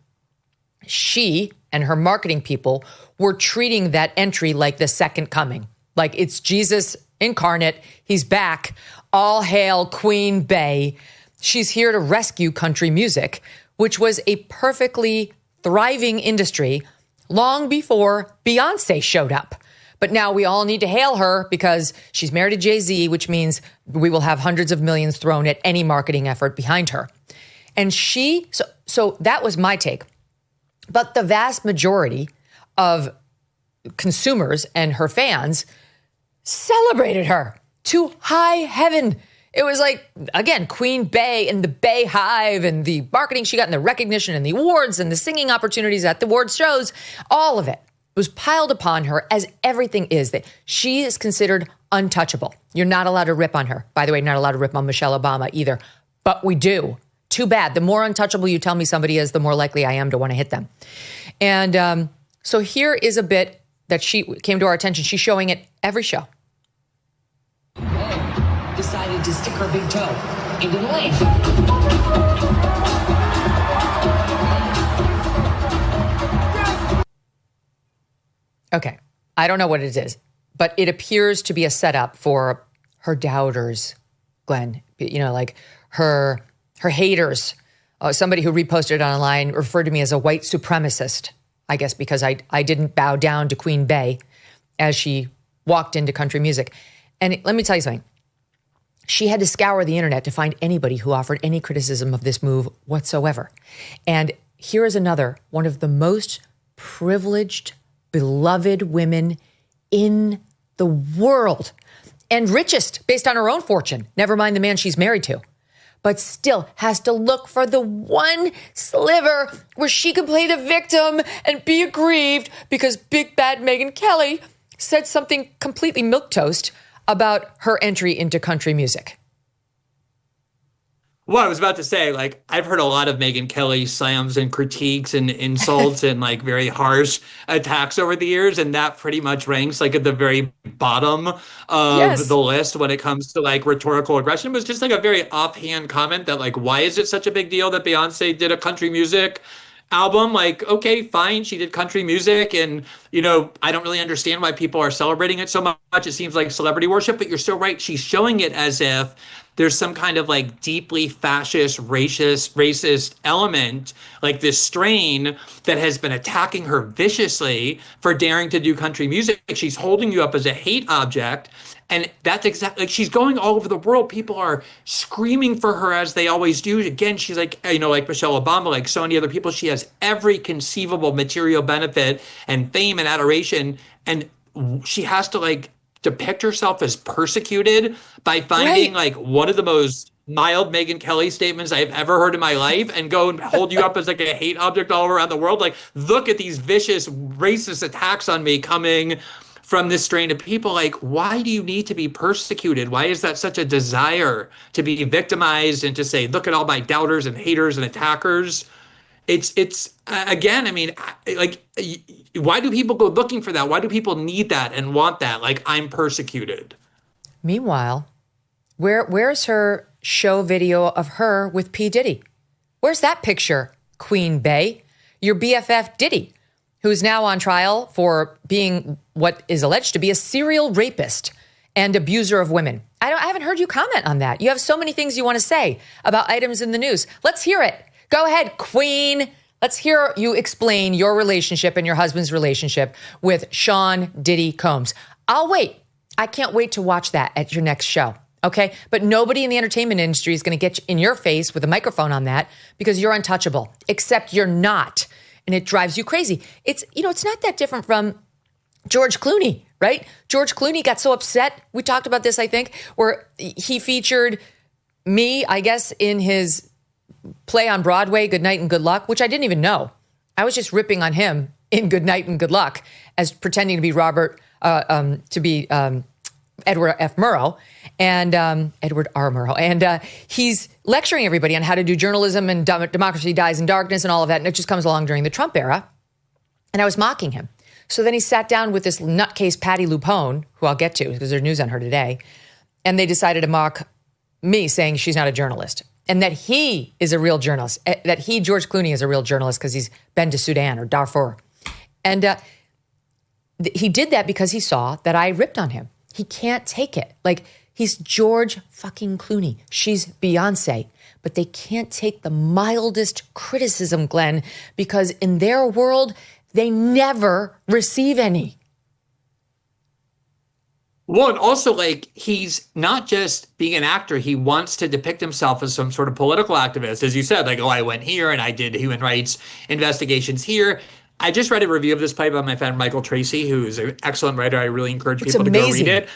she and her marketing people were treating that entry like the second coming. Like it's Jesus incarnate. He's back. All hail Queen Bey. She's here to rescue country music, which was a perfectly thriving industry long before Beyonce showed up. But now we all need to hail her because she's married to Jay-Z, which means we will have hundreds of millions thrown at any marketing effort behind her. And so that was my take. But the vast majority of consumers and her fans celebrated her to high heaven. It was like, again, Queen Bey and the Bey Hive and the marketing she got and the recognition and the awards and the singing opportunities at the award shows, all of it was piled upon her, as everything is, that she is considered untouchable. You're not allowed to rip on her. By the way, not allowed to rip on Michelle Obama either. But we do. Too bad. The more untouchable you tell me somebody is, the more likely I am to want to hit them. And so here is a bit that she came to our attention. She's showing it every show. Decided to stick her big toe into the lake. Okay, I don't know what it is, but it appears to be a setup for her doubters, Glenn. Like her haters. Somebody who reposted it online referred to me as a white supremacist, I guess because I didn't bow down to Queen Bey as she walked into country music. And let me tell you something. She had to scour the internet to find anybody who offered any criticism of this move whatsoever. And here is another one of the most privileged, beloved women in the world and richest based on her own fortune, never mind the man she's married to, but still has to look for the one sliver where she can play the victim and be aggrieved because big bad Megyn Kelly said something completely milquetoast about her entry into country music. Well, I was about to say, like, I've heard a lot of Megyn Kelly slams and critiques and insults and like very harsh attacks over the years. And that pretty much ranks like at the very bottom of the list when it comes to like rhetorical aggression. It was just like a very offhand comment that like, why is it such a big deal that Beyonce did a country music album? Like, okay, fine. She did country music. And, I don't really understand why people are celebrating it so much. It seems like celebrity worship, but you're so right. She's showing it as if there's some kind of like deeply fascist, racist element, like this strain that has been attacking her viciously for daring to do country music. She's holding you up as a hate object. And that's exactly, like, she's going all over the world. People are screaming for her as they always do. Again, she's like, like Michelle Obama, like so many other people. She has every conceivable material benefit and fame and adoration. And she has to like depict herself as persecuted by finding like one of the most mild Megyn Kelly statements I've ever heard in my life and go and hold you up as like a hate object all around the world. Like, look at these vicious racist attacks on me coming from this strain of people. Like, why do you need to be persecuted? Why is that such a desire to be victimized and to say, look at all my doubters and haters and attackers? It's again, I mean, like, why do people go looking for that? Why do people need that and want that? Like, I'm persecuted. Meanwhile, where's her show video of her with P. Diddy? Where's that picture, Queen Bey? Your BFF Diddy, who's now on trial for being what is alleged to be a serial rapist and abuser of women. I haven't heard you comment on that. You have so many things you want to say about items in the news. Let's hear it. Go ahead, Queen. Let's hear you explain your relationship and your husband's relationship with Sean Diddy Combs. I'll wait. I can't wait to watch that at your next show. Okay? But nobody in the entertainment industry is going to get in your face with a microphone on that because you're untouchable, except you're not. And it drives you crazy. It's not that different from George Clooney, right? George Clooney got so upset. We talked about this, I think, where he featured me, I guess, in his play on Broadway, Good Night and Good Luck, which I didn't even know. I was just ripping on him in Good Night and Good Luck as pretending to be Edward F. Murrow and Edward R. Murrow. And he's lecturing everybody on how to do journalism and democracy dies in darkness and all of that. And it just comes along during the Trump era. And I was mocking him. So then he sat down with this nutcase Patty Lupone, who I'll get to because there's news on her today. And they decided to mock me, saying she's not a journalist. And that he is a real journalist. That he, George Clooney, is a real journalist because he's been to Sudan or Darfur. And he did that because he saw that I ripped on him. He can't take it. Like, he's George fucking Clooney. She's Beyonce. But they can't take the mildest criticism, Glenn, because in their world, they never receive any. Well, and also, like, he's not just being an actor. He wants to depict himself as some sort of political activist. As you said, like, I went here and I did human rights investigations here. I just read a review of this play by my friend Michael Tracy, who is an excellent writer. I really encourage people to go read it.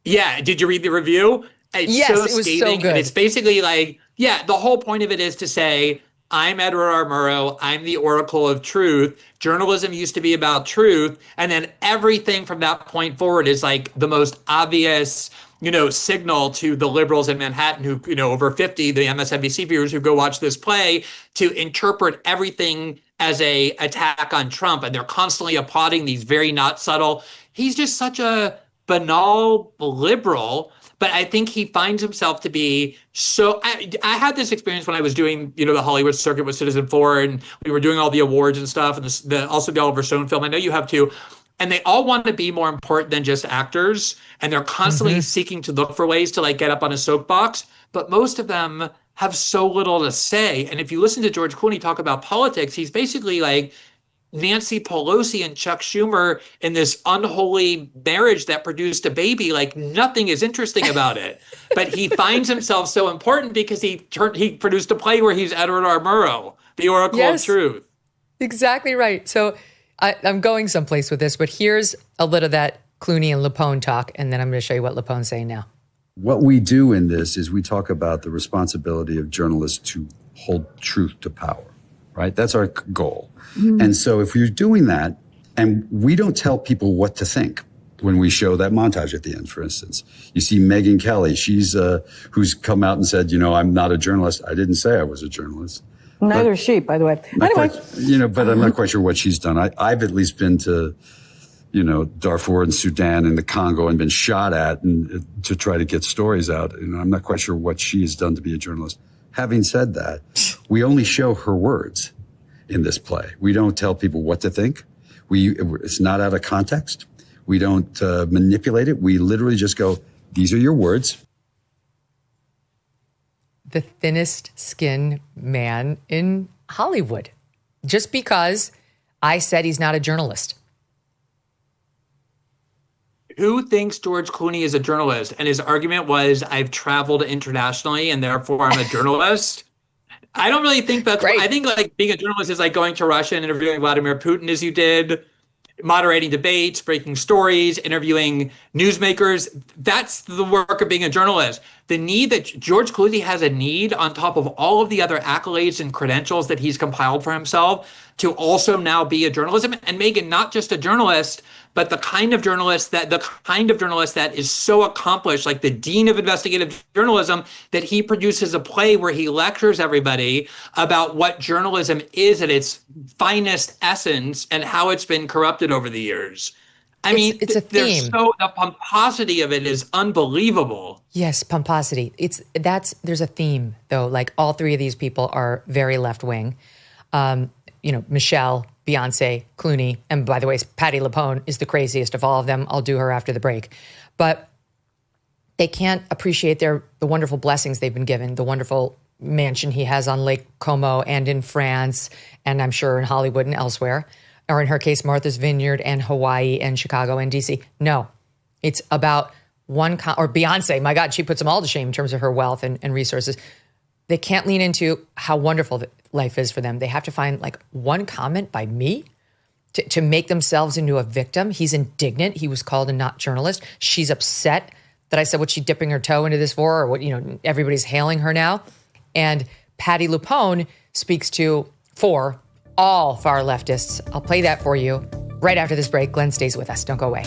Yeah. Did you read the review? It's it was scathing, so good. And it's basically like, the whole point of it is to say, I'm Edward R. Murrow. I'm the oracle of truth. Journalism used to be about truth. And then everything from that point forward is like the most obvious, signal to the liberals in Manhattan who, over 50, the MSNBC viewers who go watch this play, to interpret everything as a attack on Trump. And they're constantly applauding these very not subtle. He's just such a banal liberal. But I think he finds himself to be so. I had this experience when I was doing, the Hollywood circuit with Citizen4, and we were doing all the awards and stuff, and also the Oliver Stone film. I know you have too. And they all want to be more important than just actors, and they're constantly seeking to look for ways to like get up on a soapbox. But most of them have so little to say. And if you listen to George Clooney talk about politics, he's basically like Nancy Pelosi and Chuck Schumer in this unholy marriage that produced a baby. Like, nothing is interesting about it. But he finds himself so important because he produced a play where he's Edward R. Murrow, the oracle of truth. Exactly right. So I'm going someplace with this, but here's a little of that Clooney and Lupone talk, and then I'm going to show you what Lupone's saying now. What we do in this is we talk about the responsibility of journalists to hold truth to power, right? That's our goal. And so if you're doing that, and we don't tell people what to think when we show that montage at the end, for instance, you see Megyn Kelly, she's who's come out and said, I'm not a journalist. I didn't say I was a journalist. Neither is she, by the way. Anyway. But I'm not quite sure what she's done. I've at least been to, Darfur and Sudan and the Congo and been shot at and to try to get stories out. I'm not quite sure what she has done to be a journalist. Having said that, we only show her words in this play. We don't tell people what to think. It's not out of context. We don't manipulate it. We literally just go, these are your words. The thinnest skinned man in Hollywood, just because I said he's not a journalist. who thinks George Clooney is a journalist? And his argument was, I've traveled internationally and therefore I'm a journalist. I don't really think that's great. I think like being a journalist is like going to Russia and interviewing Vladimir Putin as you did, moderating debates, breaking stories, interviewing newsmakers. That's the work of being a journalist. The need that George Clooney has a need on top of all of the other accolades and credentials that he's compiled for himself to also now be a journalist. And Megyn, not just a journalist, but the kind of journalist that is so accomplished, like the dean of investigative journalism, that he produces a play where he lectures everybody about what journalism is at its finest essence and how it's been corrupted over the years. I mean, it's a theme. The pomposity of it is unbelievable. Yes, pomposity. There's a theme though. Like all three of these people are very left wing. Michelle, Beyonce, Clooney, and by the way, Patti LuPone is the craziest of all of them. I'll do her after the break. But they can't appreciate the wonderful blessings they've been given, the wonderful mansion he has on Lake Como and in France, and I'm sure in Hollywood and elsewhere, or in her case, Martha's Vineyard and Hawaii and Chicago and DC. No, it's about or Beyonce, my God, she puts them all to shame in terms of her wealth and resources. They can't lean into how wonderful life is for them. They have to find like one comment by me to make themselves into a victim. He's indignant. He was called a not journalist. She's upset that I said, what's she dipping her toe into this for? Or what, everybody's hailing her now. And Patti LuPone speaks for all far leftists. I'll play that for you right after this break. Glenn stays with us. Don't go away.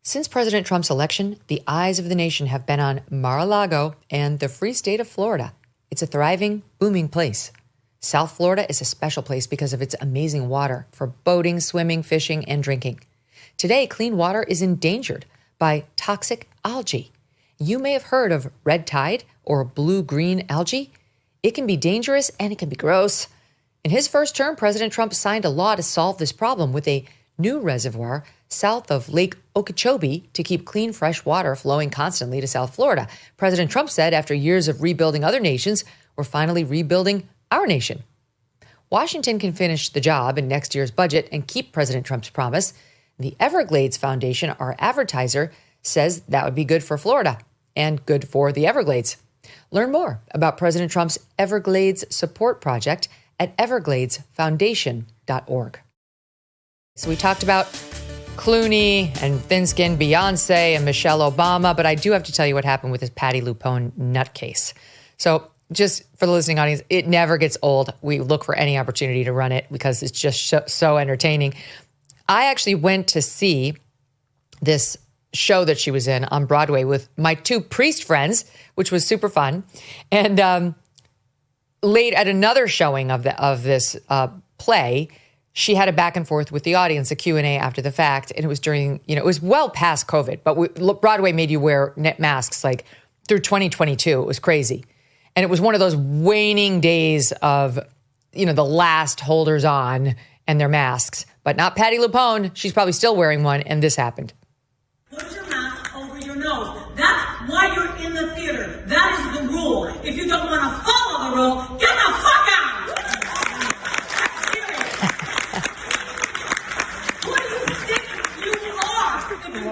Since President Trump's election, the eyes of the nation have been on Mar-a-Lago and the free state of Florida. It's a thriving, booming place. South Florida is a special place because of its amazing water for boating, swimming, fishing, and drinking. Today, clean water is endangered by toxic algae. You may have heard of red tide or blue-green algae. It can be dangerous and it can be gross. In his first term, President Trump signed a law to solve this problem with a new reservoir south of Lake Okeechobee to keep clean, fresh water flowing constantly to South Florida. President Trump said after years of rebuilding other nations, we're finally rebuilding our nation. Washington can finish the job in next year's budget and keep President Trump's promise. The Everglades Foundation, our advertiser, says that would be good for Florida and good for the Everglades. Learn more about President Trump's Everglades Support Project at evergladesfoundation.org. So we talked about Clooney and thin-skinned Beyonce and Michelle Obama, but I do have to tell you what happened with this Patti LuPone nutcase. So just for the listening audience, it never gets old. We look for any opportunity to run it because it's just so entertaining. I actually went to see this show that she was in on Broadway with my two priest friends, which was super fun. And late at another showing of this play, she had a back and forth with the audience, a Q&A after the fact. And it was during, it was well past COVID, but Broadway made you wear masks like through 2022. It was crazy. And it was one of those waning days of, the last holders on and their masks, but not Patti LuPone. She's probably still wearing one. And this happened. Put your mask over your nose. That's why you're in the theater. That is the rule. If you don't want to follow the rule, get the fuck out. If you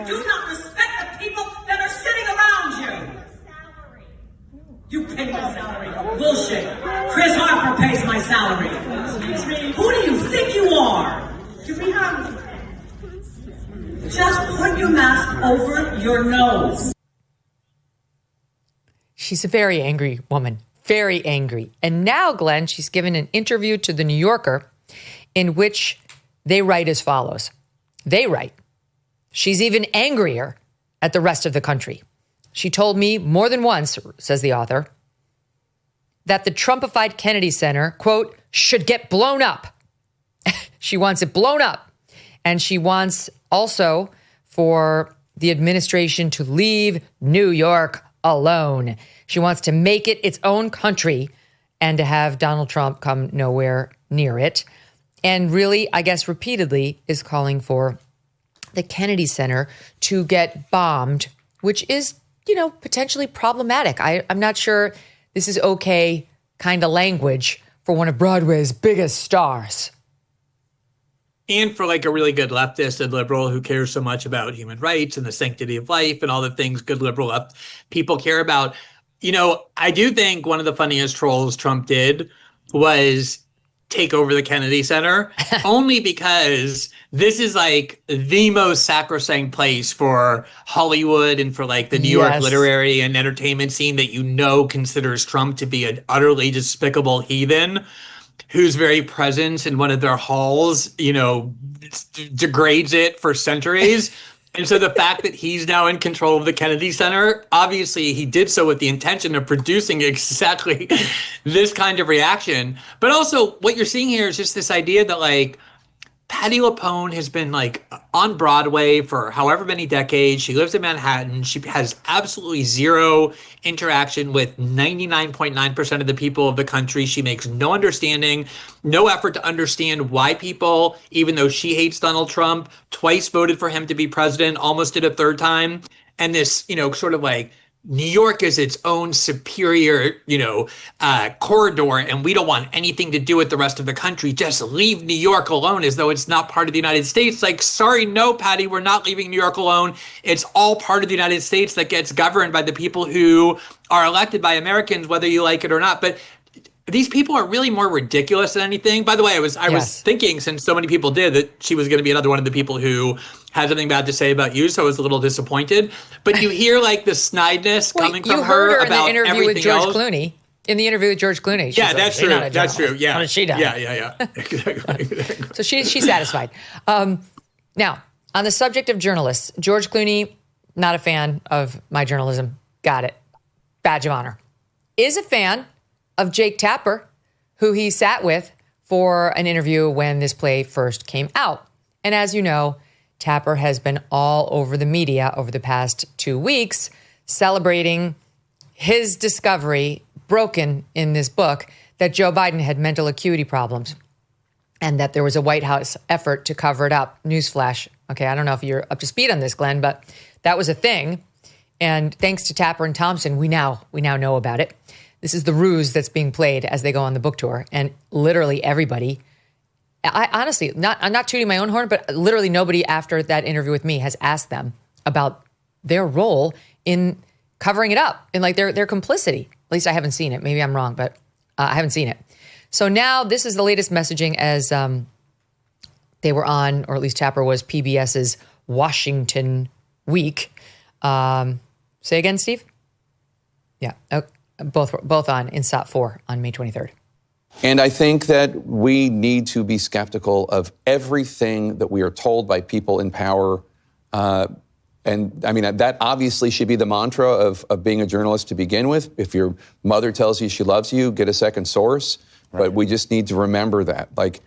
do not respect the people that are sitting around you. You pay my salary. Bullshit. Chris Harper pays my salary. Excuse me. Who do you think you are? Do we have... Just put your mask over your nose. She's a very angry woman. Very angry. And now, Glenn, she's given an interview to The New Yorker in which they write as follows. They write, she's even angrier at the rest of the country. She told me more than once, says the author, that the Trumpified Kennedy Center, quote, should get blown up. She wants it blown up. And she wants also for the administration to leave New York alone. She wants to make it its own country and to have Donald Trump come nowhere near it. And really, I guess repeatedly, is calling for the Kennedy Center to get bombed, which is, potentially problematic. I'm not sure this is okay kind of language for one of Broadway's biggest stars. And for like a really good leftist and liberal who cares so much about human rights and the sanctity of life and all the things good liberal left people care about. You know, I do think one of the funniest trolls Trump did was take over the Kennedy Center, only because this is like the most sacrosanct place for Hollywood and for like the New York literary and entertainment scene that considers Trump to be an utterly despicable heathen whose very presence in one of their halls, degrades it for centuries. And so the fact that he's now in control of the Kennedy Center, obviously he did so with the intention of producing exactly this kind of reaction. But also what you're seeing here is just this idea that like Patti LuPone has been like on Broadway for however many decades. She lives in Manhattan. She has absolutely zero interaction with 99.9% of the people of the country. She makes no effort to understand why people, even though she hates Donald Trump, twice voted for him to be president, almost did a third time. And this, sort of like New York is its own superior, corridor, and we don't want anything to do with the rest of the country. Just leave New York alone, as though it's not part of the United States. Like, sorry, no, Patty, we're not leaving New York alone. It's all part of the United States that gets governed by the people who are elected by Americans, whether you like it or not. But these people are really more ridiculous than anything. By the way, I was thinking, since so many people did, that she was going to be another one of the people who had something bad to say about you, so I was a little disappointed. But you hear like the snideness coming from her about everything else. You heard her in the interview with George Clooney. In the interview with George Clooney. Yeah, that's true. That's true. Yeah. How did she die? Yeah. Exactly. So she's satisfied. Now, on the subject of journalists, George Clooney, not a fan of my journalism. Got it. Badge of honor. Is a fan of Jake Tapper, who he sat with for an interview when this play first came out. And as you know, Tapper has been all over the media over the past 2 weeks, celebrating his discovery, broken in this book, that Joe Biden had mental acuity problems and that there was a White House effort to cover it up. Newsflash. Okay, I don't know if you're up to speed on this, Glenn, but that was a thing. And thanks to Tapper and Thompson, we now know about it. This is the ruse that's being played as they go on the book tour. And literally everybody, I'm not tooting my own horn, but literally nobody after that interview with me has asked them about their role in covering it up and like their complicity. At least I haven't seen it. Maybe I'm wrong, but I haven't seen it. So now this is the latest messaging as they were on, or at least Tapper was, PBS's Washington Week. Say again, Steve? Yeah. Both on InSat 4 on May 23rd. And I think that we need to be skeptical of everything that we are told by people in power. And I mean, that obviously should be the mantra of being a journalist to begin with. If your mother tells you she loves you, get a second source. Right. But we just need to remember that. Like,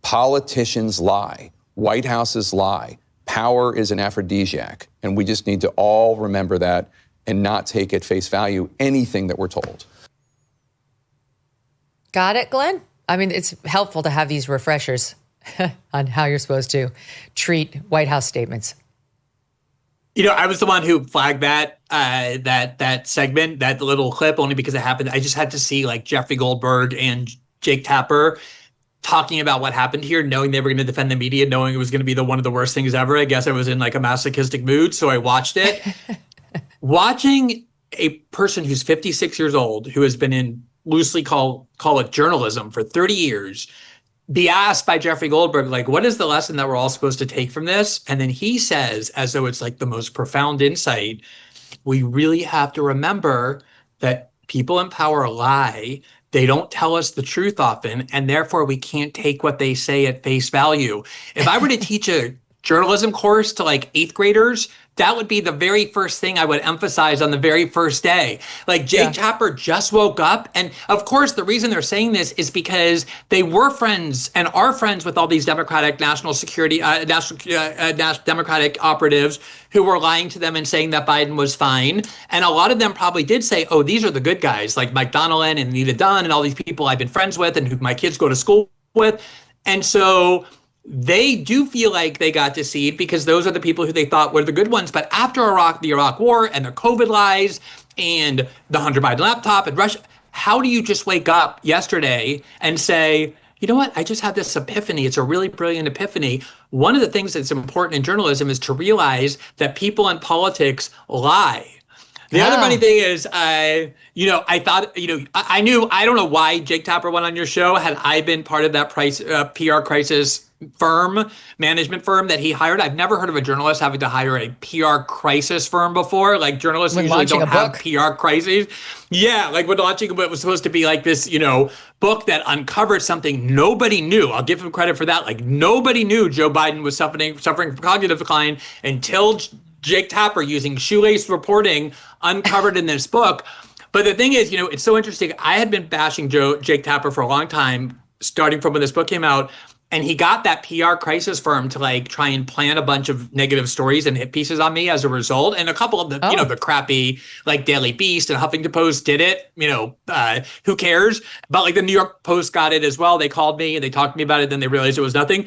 politicians lie. White Houses lie. Power is an aphrodisiac. And we just need to all remember that and not take at face value anything that we're told. Got it, Glenn? I mean, it's helpful to have these refreshers on how you're supposed to treat White House statements. I was the one who flagged that segment, that little clip, only because it happened. I just had to see like Jeffrey Goldberg and Jake Tapper talking about what happened here, knowing they were going to defend the media, knowing it was going to be one of the worst things ever. I guess I was in like a masochistic mood, so I watched it. Watching a person who's 56 years old, who has been in loosely call it journalism for 30 years, be asked by Jeffrey Goldberg, like, what is the lesson that we're all supposed to take from this? And then he says, as though it's like the most profound insight, we really have to remember that people in power lie. They don't tell us the truth often, and therefore we can't take what they say at face value. If I were to teach a journalism course to like 8th graders, that would be the very first thing I would emphasize on the very first day. Like Jake Tapper just woke up. And of course, the reason they're saying this is because they were friends and are friends with all these Democratic national security, Democratic operatives who were lying to them and saying that Biden was fine. And a lot of them probably did say, oh, these are the good guys, like Mike Donnellan and Anita Dunn and all these people I've been friends with and who my kids go to school with. And so they do feel like they got deceived because those are the people who they thought were the good ones. But after the Iraq war and the COVID lies and the Hunter Biden laptop and Russia, how do you just wake up yesterday and say, you know what? I just had this epiphany. It's a really brilliant epiphany. One of the things that's important in journalism is to realize that people in politics lie. The other funny thing is, I thought, I knew, I don't know why Jake Tapper went on your show. Had I been part of that PR crisis management firm that he hired, I've never heard of a journalist having to hire a PR crisis firm before. Like journalists usually don't have PR crises. Yeah, like when launching what was supposed to be like this, book that uncovered something nobody knew. I'll give him credit for that. Like nobody knew Joe Biden was suffering from cognitive decline until Jake Tapper, using shoelace reporting, uncovered in this book. But the thing is, it's so interesting. I had been bashing Jake Tapper for a long time, starting from when this book came out. And he got that PR crisis firm to try and plan a bunch of negative stories and hit pieces on me as a result. And a couple of the, the crappy Daily Beast and Huffington Post did it, who cares? But the New York Post got it as well. They called me and they talked to me about it. Then they realized it was nothing.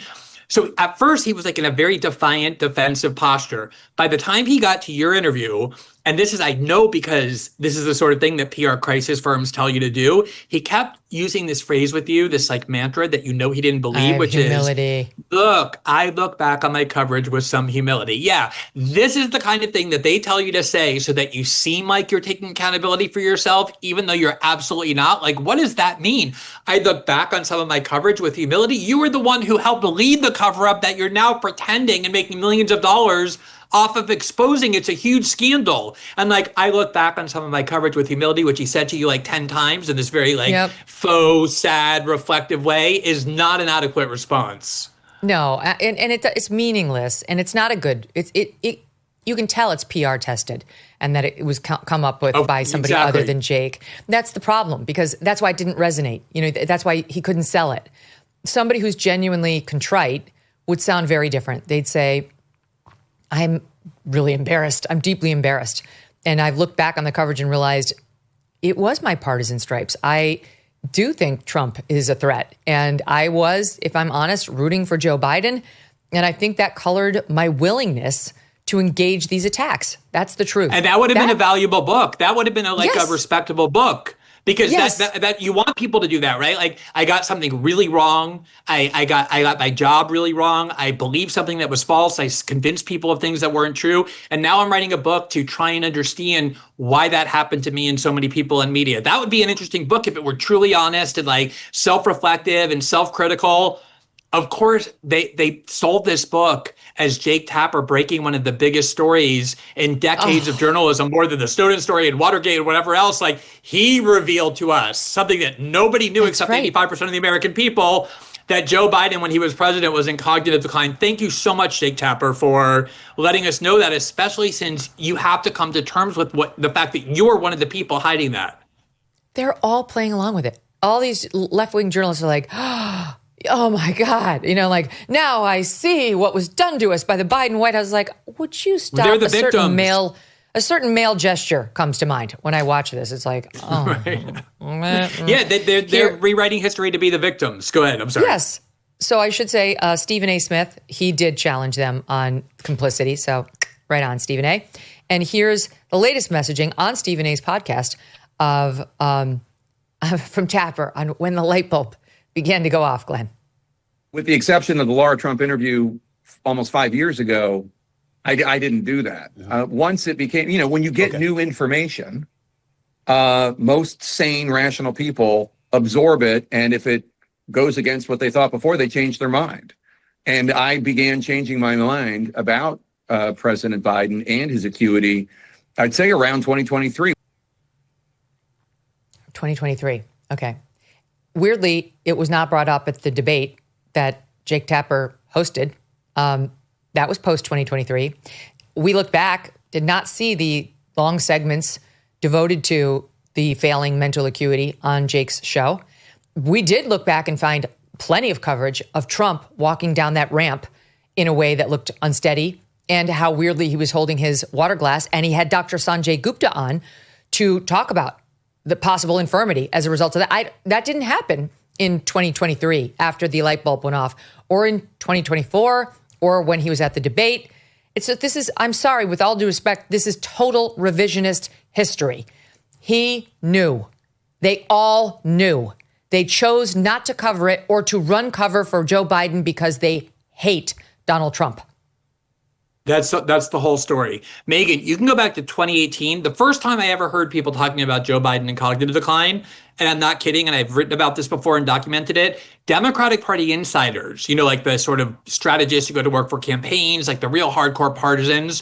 So at first he was in a very defiant, defensive posture. By the time he got to your interview, and this is, I know, because this is the sort of thing that PR crisis firms tell you to do, he kept using this phrase with you, this mantra that he didn't believe, which is, look, I look back on my coverage with some humility. Yeah, this is the kind of thing that they tell you to say so that you seem like you're taking accountability for yourself, even though you're absolutely not. What does that mean? I look back on some of my coverage with humility. You were the one who helped lead the cover-up that you're now pretending and making millions of dollars off of exposing. It's a huge scandal. And I look back on some of my coverage with humility, which he said to you 10 times in this very faux, sad, reflective way, is not an adequate response. No, and it's meaningless, and it's not a good, you can tell it's PR tested and that it was come up with by somebody other than Jake. That's the problem, because that's why it didn't resonate. That's why he couldn't sell it. Somebody who's genuinely contrite would sound very different. They'd say, I'm really embarrassed. I'm deeply embarrassed. And I've looked back on the coverage and realized it was my partisan stripes. I do think Trump is a threat. And I was, if I'm honest, rooting for Joe Biden. And I think that colored my willingness to engage these attacks. That's the truth. And that would have been a valuable book. That would have been a respectable book. Because that you want people to do that, right? I got something really wrong. I got my job really wrong. I believed something that was false. I convinced people of things that weren't true. And now I'm writing a book to try and understand why that happened to me and so many people in media. That would be an interesting book if it were truly honest and self-reflective and self-critical. Of course, they sold this book as Jake Tapper breaking one of the biggest stories in decades of journalism, more than the Snowden story and Watergate or whatever else. He revealed to us something that nobody knew except 85% of the American people, that Joe Biden, when he was president, was in cognitive decline. Thank you so much, Jake Tapper, for letting us know that, especially since you have to come to terms with the fact that you're one of the people hiding that. They're all playing along with it. All these left-wing journalists are like, oh my God, now I see what was done to us by the Biden White House. Would you stop? They're the victims. A certain male gesture comes to mind when I watch this. It's right. Yeah, they're rewriting history to be the victims. Go ahead, I'm sorry. Yes. So I should say Stephen A. Smith, he did challenge them on complicity. So right on, Stephen A. And here's the latest messaging on Stephen A.'s podcast from Tapper on when the light bulb began to go off, Glenn. With the exception of the Laura Trump interview almost 5 years ago, I didn't do that. Once it became, when you get new information, most sane, rational people absorb it. And if it goes against what they thought before, they change their mind. And I began changing my mind about President Biden and his acuity, I'd say around 2023. 2023. Okay. Weirdly, it was not brought up at the debate that Jake Tapper hosted. That was post-2023. We look back, did not see the long segments devoted to the failing mental acuity on Jake's show. We did look back and find plenty of coverage of Trump walking down that ramp in a way that looked unsteady, and how weirdly he was holding his water glass, and he had Dr. Sanjay Gupta on to talk about the possible infirmity as a result of that. That didn't happen in 2023 after the light bulb went off, or in 2024, or when he was at the debate. I'm sorry, with all due respect, this is total revisionist history. He knew. They all knew They chose not to cover it or to run cover for Joe Biden because they hate Donald Trump. That's the whole story. Megyn, you can go back to 2018. The first time I ever heard people talking about Joe Biden and cognitive decline, and I'm not kidding, and I've written about this before and documented it, Democratic Party insiders, like the sort of strategists who go to work for campaigns, like the real hardcore partisans,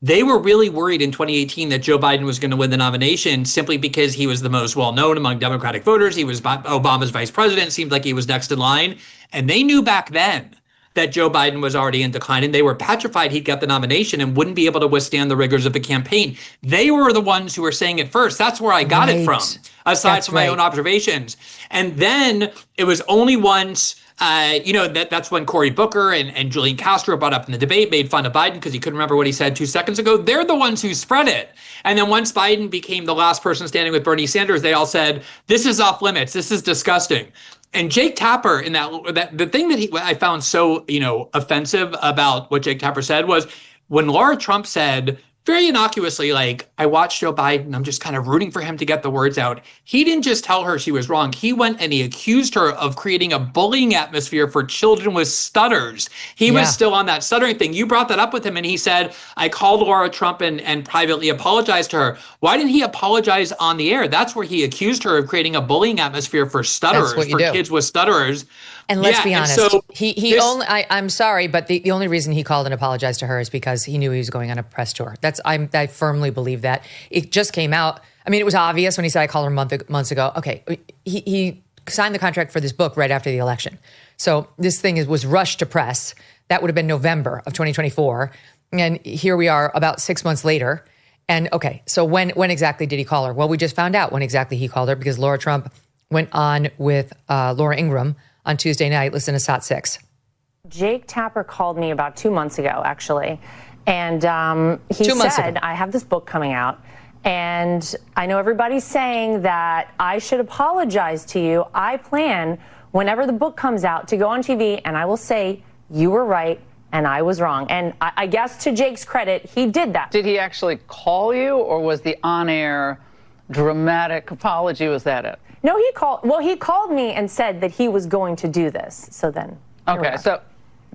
they were really worried in 2018 that Joe Biden was going to win the nomination simply because he was the most well-known among Democratic voters. He was Obama's vice president, seemed like he was next in line. And they knew back then that Joe Biden was already in decline, and they were petrified he'd get the nomination and wouldn't be able to withstand the rigors of the campaign. They were the ones who were saying it first. That's where I got it from, aside from my own observations. And then it was only once, that's when Cory Booker and Julian Castro brought up in the debate, made fun of Biden because he couldn't remember what he said 2 seconds ago. They're the ones who spread it. And then once Biden became the last person standing with Bernie Sanders, they all said, this is off limits. This is disgusting. And Jake Tapper, the thing that I found so, offensive about what Jake Tapper said was when Laura Trump said, very innocuously, like, I watched Joe Biden, I'm just kind of rooting for him to get the words out. He didn't just tell her she was wrong. He went and he accused her of creating a bullying atmosphere for children with stutters. He was still on that stuttering thing. You brought that up with him and he said, I called Laura Trump and privately apologized to her. Why didn't he apologize on the air? That's where he accused her of creating a bullying atmosphere for stutterers, for kids with stutterers. And let's be honest, I'm sorry, but the only reason he called and apologized to her is because he knew he was going on a press tour. I firmly believe that. It just came out. I mean, it was obvious when he said, I called her months ago. Okay, he signed the contract for this book right after the election. So this thing was rushed to press. That would have been November of 2024. And here we are about 6 months later. And okay, so when exactly did he call her? Well, we just found out when exactly he called her because Laura Trump went on with Laura Ingraham on Tuesday night. Listen to SOT 6. Jake Tapper called me about 2 months ago, actually. And he said, I have this book coming out. And I know everybody's saying that I should apologize to you. I plan, whenever the book comes out, to go on TV and I will say, you were right and I was wrong. And I guess to Jake's credit, he did that. Did he actually call you, or was the on-air dramatic apology, was that it? No, he called me and said that he was going to do this. So then. Okay,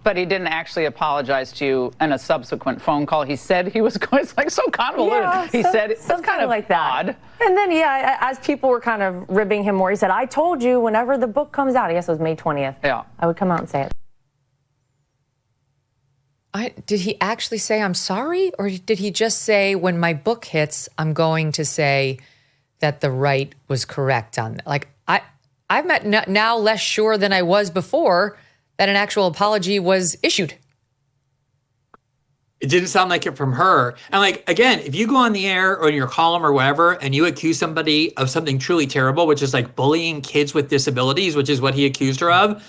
but he didn't actually apologize to you in a subsequent phone call. He said he was going, it's like so convoluted. Yeah, he said it's kind of like that. odd. And then, as people were kind of ribbing him more, he said, I told you whenever the book comes out, I guess it was May 20th. Yeah. I would come out and say it. Did he actually say, I'm sorry? Or did he just say, when my book hits, I'm going to say that the right was correct on that? Like, I'm now less sure than I was before that an actual apology was issued. It didn't sound like it from her. And like, again, if you go on the air or in your column or whatever, and you accuse somebody of something truly terrible, which is like bullying kids with disabilities, which is what he accused her of.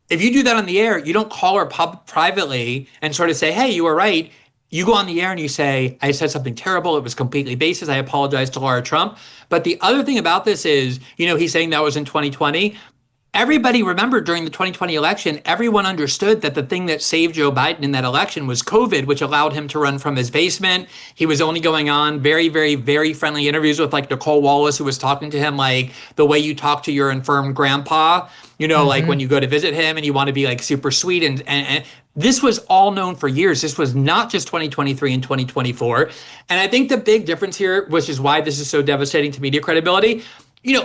If you do that on the air, you don't call her privately and sort of say, hey, you were right. You go on the air and you say, I said something terrible. It was completely baseless. I apologize to Laura Trump. But the other thing about this is, he's saying that was in 2020. Everybody remembered during the 2020 election, everyone understood that the thing that saved Joe Biden in that election was COVID, which allowed him to run from his basement. He was only going on very, very, very friendly interviews with like Nicole Wallace, who was talking to him like the way you talk to your infirm grandpa, like when you go to visit him and you want to be like super sweet. And this was all known for years. This was not just 2023 and 2024. And I think the big difference here, which is why this is so devastating to media credibility,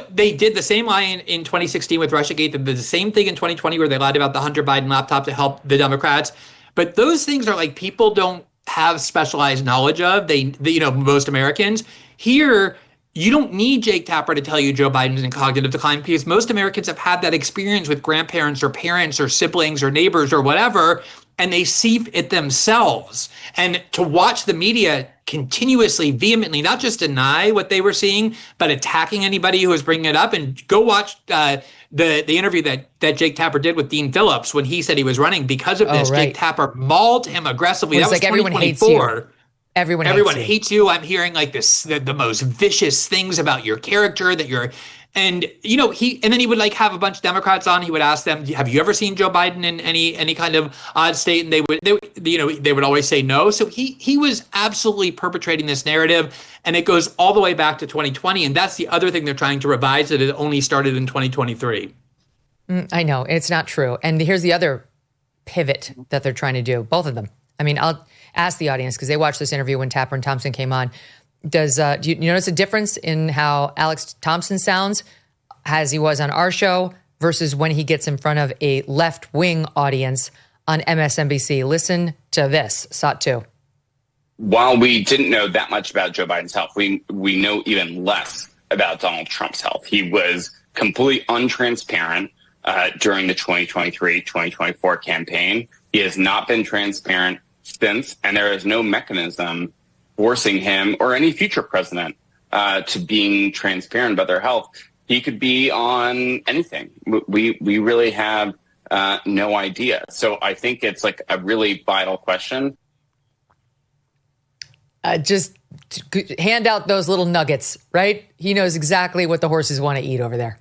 they did the same lie in 2016 with Russiagate. They did the same thing in 2020 where they lied about the Hunter Biden laptop to help the Democrats. But those things are like people don't have specialized knowledge of. They most Americans. Here, you don't need Jake Tapper to tell you Joe Biden's in cognitive decline because most Americans have had that experience with grandparents or parents or siblings or neighbors or whatever, and they see it themselves. And to watch the media continuously, vehemently, not just deny what they were seeing, but attacking anybody who was bringing it up. And go watch the interview that Jake Tapper did with Dean Phillips when he said he was running because of this. Right. Jake Tapper mauled him aggressively. That was like, everyone hates you. Everyone hates you. I'm hearing like this, the most vicious things about your character, that you're, And, you know, and then he would like have a bunch of Democrats on. He would ask them, have you ever seen Joe Biden in any kind of odd state? And they would always say no. So he was absolutely perpetrating this narrative, and it goes all the way back to 2020. And that's the other thing they're trying to revise, that it only started in 2023. I know it's not true. And here's the other pivot that they're trying to do, both of them. I mean, I'll ask the audience, because they watched this interview when Tapper and Thompson came on. Do you notice a difference in how Alex Thompson sounds as he was on our show versus when he gets in front of a left-wing audience on MSNBC? Listen to this, SOT 2. While we didn't know that much about Joe Biden's health, we know even less about Donald Trump's health. He was completely untransparent during the 2023-2024 campaign. He has not been transparent since, and there is no mechanism forcing him or any future president to being transparent about their health. He could be on anything. We really have no idea. So I think it's like a really vital question. Just hand out those little nuggets, right? He knows exactly what the horses want to eat over there.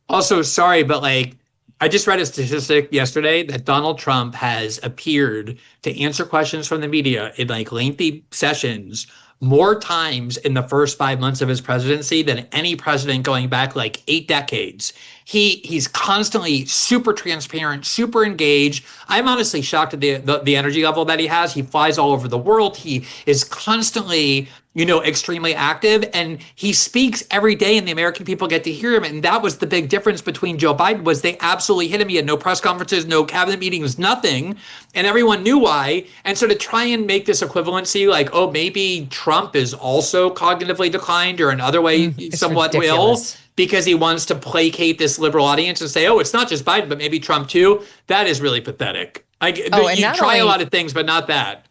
Also, sorry, but like, I just read a statistic yesterday that Donald Trump has appeared to answer questions from the media in like lengthy sessions more times in the first 5 months of his presidency than any president going back like 8 decades. He's constantly super transparent, super engaged. I'm honestly shocked at the energy level that he has. He flies all over the world. He is constantly, you know, extremely active, and he speaks every day, and the American people get to hear him. And that was the big difference between Joe Biden, was they absolutely hit him. He had no press conferences, no cabinet meetings, nothing, and everyone knew why. And so to try and make this equivalency, like, oh, maybe Trump is also cognitively declined or in other way somewhat ill, because he wants to placate this liberal audience and say, oh, it's not just Biden, but maybe Trump too. That is really pathetic. You try a lot of things, but not that.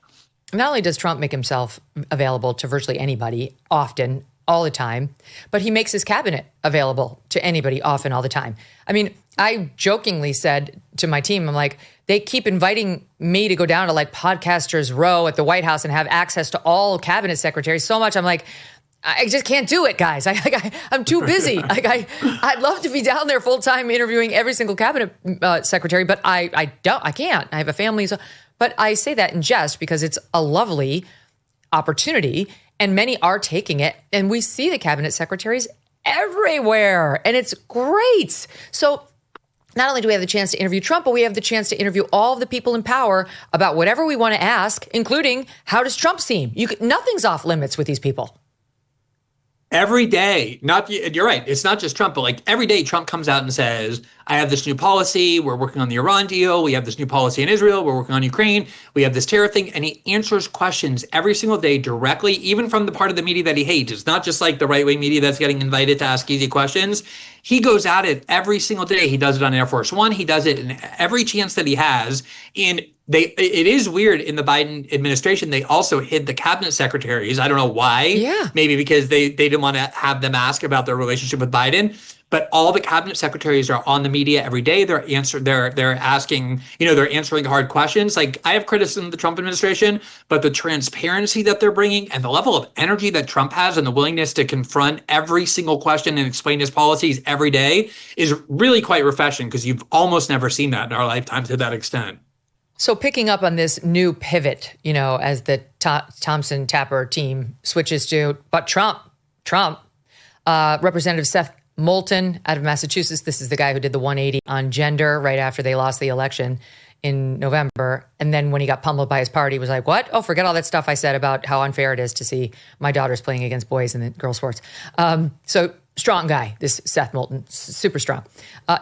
Not only does Trump make himself available to virtually anybody, often, all the time, but he makes his cabinet available to anybody, often, all the time. I mean, I jokingly said to my team, I'm like, they keep inviting me to go down to like Podcasters Row at the White House and have access to all cabinet secretaries so much. I'm like, I just can't do it, guys. I'm too busy. I'd love to be down there full time interviewing every single cabinet secretary, but I can't. I have a family. But I say that in jest because it's a lovely opportunity, and many are taking it. And we see the cabinet secretaries everywhere, and it's great. So not only do we have the chance to interview Trump, but we have the chance to interview all of the people in power about whatever we want to ask, including how does Trump seem? Nothing's off limits with these people. Every day, you're right, it's not just Trump, but like every day Trump comes out and says, I have this new policy, we're working on the Iran deal, we have this new policy in Israel, we're working on Ukraine, we have this tariff thing, and he answers questions every single day directly, even from the part of the media that he hates. It's not just like the right-wing media that's getting invited to ask easy questions. He goes at it every single day. He does it on Air Force One, he does it in every chance that he has, and it is weird in the Biden administration. They also hid the cabinet secretaries. I don't know why. Yeah. Maybe because they didn't want to have them ask about their relationship with Biden. But all the cabinet secretaries are on the media every day. They're asking, they're answering hard questions. Like, I have criticism of the Trump administration, but the transparency that they're bringing and the level of energy that Trump has and the willingness to confront every single question and explain his policies every day is really quite refreshing, because you've almost never seen that in our lifetime to that extent. So picking up on this new pivot, as the Thompson Tapper team switches to, but Trump, Representative Seth Moulton out of Massachusetts. This is the guy who did the 180 on gender right after they lost the election in November. And then when he got pummeled by his party, he was like, what? Oh, forget all that stuff I said about how unfair it is to see my daughters playing against boys in the girls' sports. So strong guy, this Seth Moulton, super strong.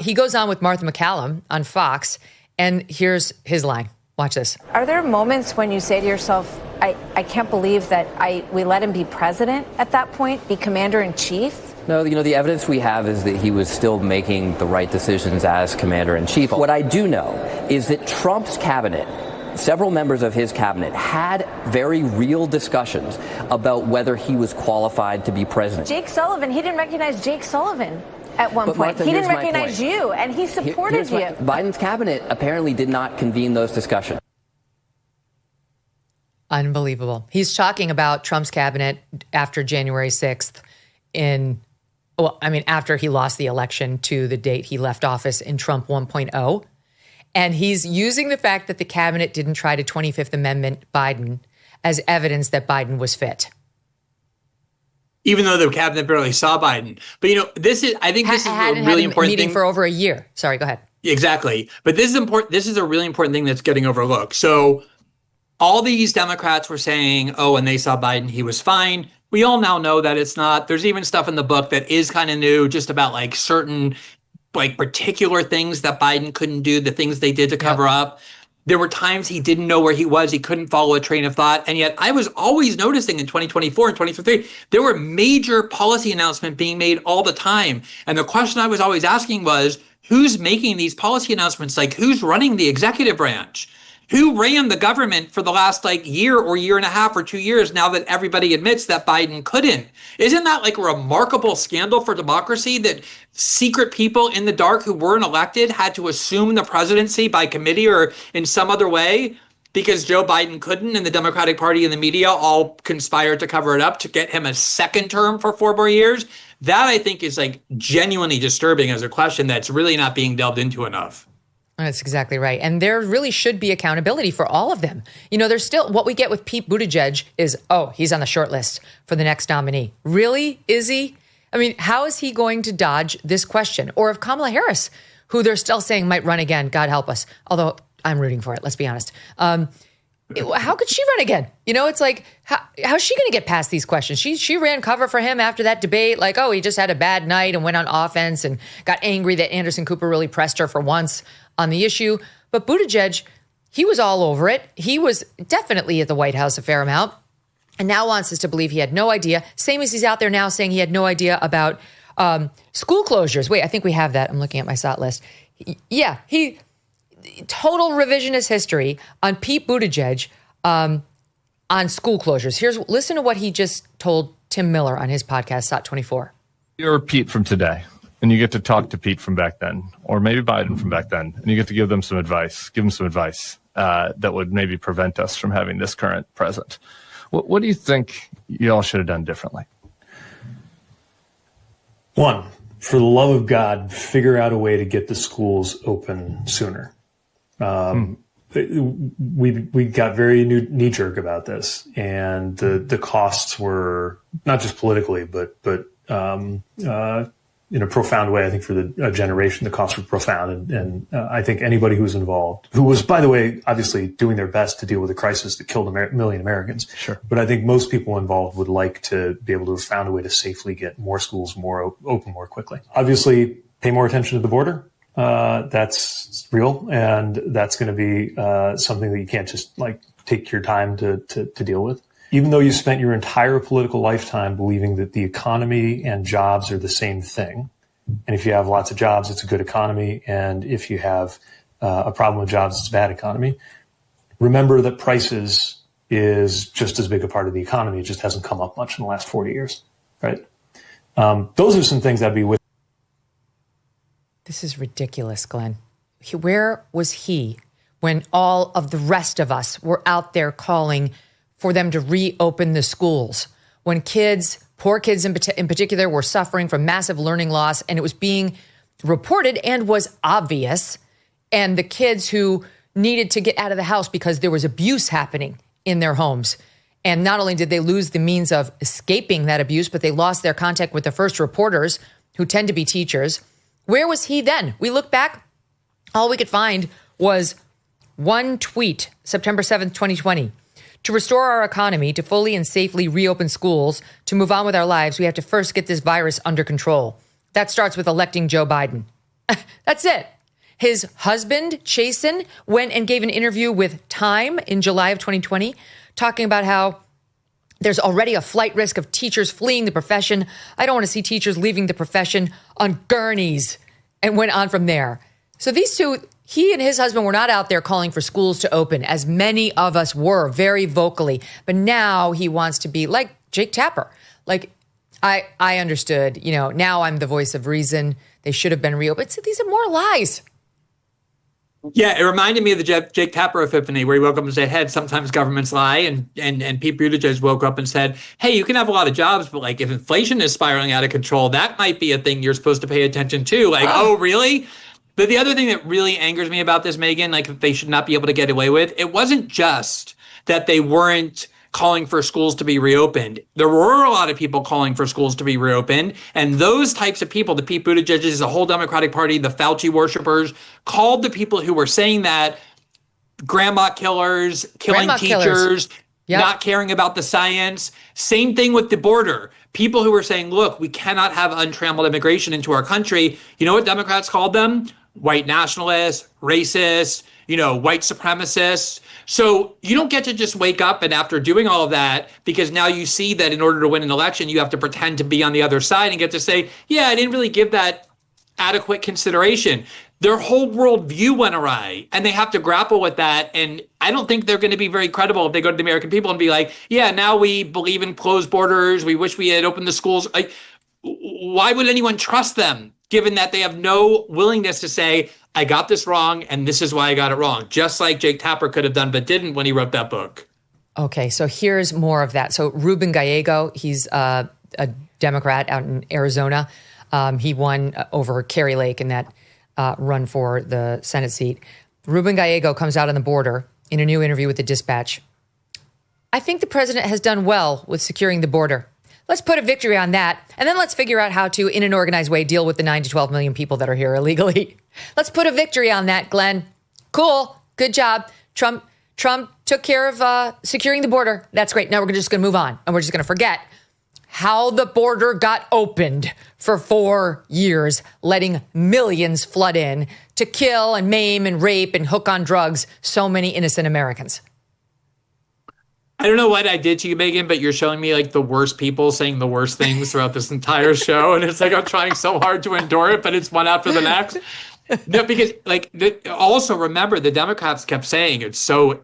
He goes on with Martha McCallum on Fox. And here's his line. Watch this. Are there moments when you say to yourself, I can't believe that we let him be president at that point, be commander in chief? No, the evidence we have is that he was still making the right decisions as commander in chief. What I do know is that Trump's cabinet, several members of his cabinet, had very real discussions about whether he was qualified to be president. Jake Sullivan, he didn't recognize Jake Sullivan at one point. Martha, he didn't recognize you, and he supported you. Biden's cabinet apparently did not convene those discussions. Unbelievable. He's talking about Trump's cabinet after January 6th in Well, I mean, after he lost the election to the date he left office in Trump 1.0. And he's using the fact that the cabinet didn't try to 25th Amendment Biden as evidence that Biden was fit. Even though the cabinet barely saw Biden. But, I think this is a really important meeting thing. For over a year. Sorry, go ahead. Exactly. But this is important. This is a really important thing that's getting overlooked. So all these Democrats were saying, when they saw Biden, he was fine. We all now know that it's not. There's even stuff in the book that is kind of new, just about certain particular things that Biden couldn't do, the things they did to cover up. There were times he didn't know where he was. He couldn't follow a train of thought. And yet I was always noticing in 2024 and 2023, there were major policy announcements being made all the time. And the question I was always asking was, who's making these policy announcements? Who's running the executive branch? Who ran the government for the last year or year and a half or 2 years now that everybody admits that Biden couldn't? Isn't that a remarkable scandal for democracy that secret people in the dark who weren't elected had to assume the presidency by committee or in some other way because Joe Biden couldn't, and the Democratic Party and the media all conspired to cover it up to get him a second term for 4 more years? That, I think, is genuinely disturbing as a question that's really not being delved into enough. That's exactly right. And there really should be accountability for all of them. There's still what we get with Pete Buttigieg is, he's on the short list for the next nominee. Really? Is he? I mean, how is he going to dodge this question? Or if Kamala Harris, who they're still saying might run again, God help us. Although I'm rooting for it, let's be honest. How could she run again? It's how's she going to get past these questions? She ran cover for him after that debate, he just had a bad night and went on offense and got angry that Anderson Cooper really pressed her for once on the issue. But Buttigieg, he was all over it. He was definitely at the White House a fair amount and now wants us to believe he had no idea. Same as he's out there now saying he had no idea about school closures. Wait, I think we have that. I'm looking at my SOT list. He total revisionist history on Pete Buttigieg on school closures. Listen to what he just told Tim Miller on his podcast, SOT 24. You're Pete from today, and you get to talk to Pete from back then, or maybe Biden from back then, and you get to give them some advice, that would maybe prevent us from having this current president. What do you think y'all should have done differently? One, for the love of God, figure out a way to get the schools open sooner. We got very knee-jerk about this, and the costs were not just politically, but in a profound way. I think for the generation, the costs were profound, and I think anybody who's involved, who was, by the way, obviously doing their best to deal with a crisis that killed a million Americans. Sure. But I think most people involved would like to be able to have found a way to safely get more schools open more quickly. Obviously, pay more attention to the border. That's real, and that's going to be something that you can't just take your time to deal with. Even though you spent your entire political lifetime believing that the economy and jobs are the same thing, and if you have lots of jobs, it's a good economy, and if you have a problem with jobs, it's a bad economy. Remember that prices is just as big a part of the economy. It just hasn't come up much in the last 40 years, right? Those are some things I'd be with. This is ridiculous, Glenn. Where was he when all of the rest of us were out there calling for them to reopen the schools? When poor kids in particular, were suffering from massive learning loss, and it was being reported and was obvious, and the kids who needed to get out of the house because there was abuse happening in their homes. And not only did they lose the means of escaping that abuse, but they lost their contact with the first reporters, who tend to be teachers. Where was he then? We look back, all we could find was one tweet, September 7th, 2020. To restore our economy, to fully and safely reopen schools, to move on with our lives, we have to first get this virus under control. That starts with electing Joe Biden. That's it. His husband, Chasten, went and gave an interview with Time in July of 2020, talking about how there's already a flight risk of teachers fleeing the profession. I don't want to see teachers leaving the profession on gurneys, and went on from there. So these two, he and his husband, were not out there calling for schools to open, as many of us were, very vocally. But now he wants to be like Jake Tapper. I understood, now I'm the voice of reason. They should have been reopened. So these are more lies. Yeah, it reminded me of the Jake Tapper epiphany, where he woke up and said, "Head, sometimes governments lie," and Pete Buttigieg woke up and said, "Hey, you can have a lot of jobs, but like if inflation is spiraling out of control, that might be a thing you're supposed to pay attention to." Like, oh, really? But the other thing that really angers me about this, Megyn, like that they should not be able to get away with, it wasn't just that they weren't calling for schools to be reopened. There were a lot of people calling for schools to be reopened. And those types of people, the Pete Buttigieg, the whole Democratic Party, the Fauci worshipers, called the people who were saying that grandma killers, killing teachers, not caring about the science. Same thing with the border. People who were saying, look, we cannot have untrammeled immigration into our country. You know what Democrats called them? White nationalists, racists, white supremacists. So you don't get to just wake up and after doing all of that, because now you see that in order to win an election, you have to pretend to be on the other side and get to say, yeah, I didn't really give that adequate consideration. Their whole worldview went awry and they have to grapple with that. And I don't think they're going to be very credible if they go to the American people and be like, yeah, now we believe in closed borders. We wish we had opened the schools. Why would anyone trust them, given that they have no willingness to say, I got this wrong, and this is why I got it wrong, just like Jake Tapper could have done, but didn't when he wrote that book. Okay, so here's more of that. So Ruben Gallego, he's a Democrat out in Arizona. He won over Kari Lake in that run for the Senate seat. Ruben Gallego comes out on the border in a new interview with the Dispatch. I think the president has done well with securing the border. Let's put a victory on that, and then let's figure out how to, in an organized way, deal with the 9 to 12 million people that are here illegally. Let's put a victory on that, Glenn. Cool. Good job. Trump took care of securing the border. That's great. Now we're just going to move on, and we're just going to forget how the border got opened for 4 years, letting millions flood in to kill and maim and rape and hook on drugs so many innocent Americans. I don't know what I did to you, Megyn, but you're showing me like the worst people saying the worst things throughout this entire show. And it's like I'm trying so hard to endure it, but it's one after the next. No, because also remember the Democrats kept saying it's so,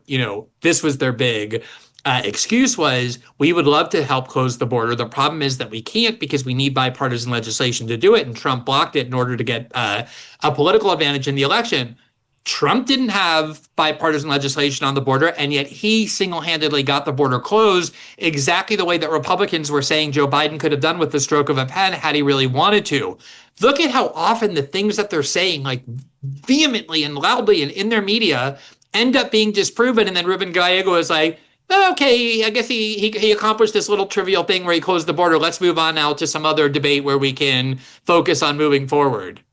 this was their big excuse was we would love to help close the border. The problem is that we can't because we need bipartisan legislation to do it. And Trump blocked it in order to get a political advantage in the election. Trump didn't have bipartisan legislation on the border, and yet he single-handedly got the border closed exactly the way that Republicans were saying Joe Biden could have done with the stroke of a pen had he really wanted to. Look at how often the things that they're saying, like vehemently and loudly and in their media, end up being disproven. And then Ruben Gallego is like, oh, okay, I guess he accomplished this little trivial thing where he closed the border. Let's move on now to some other debate where we can focus on moving forward.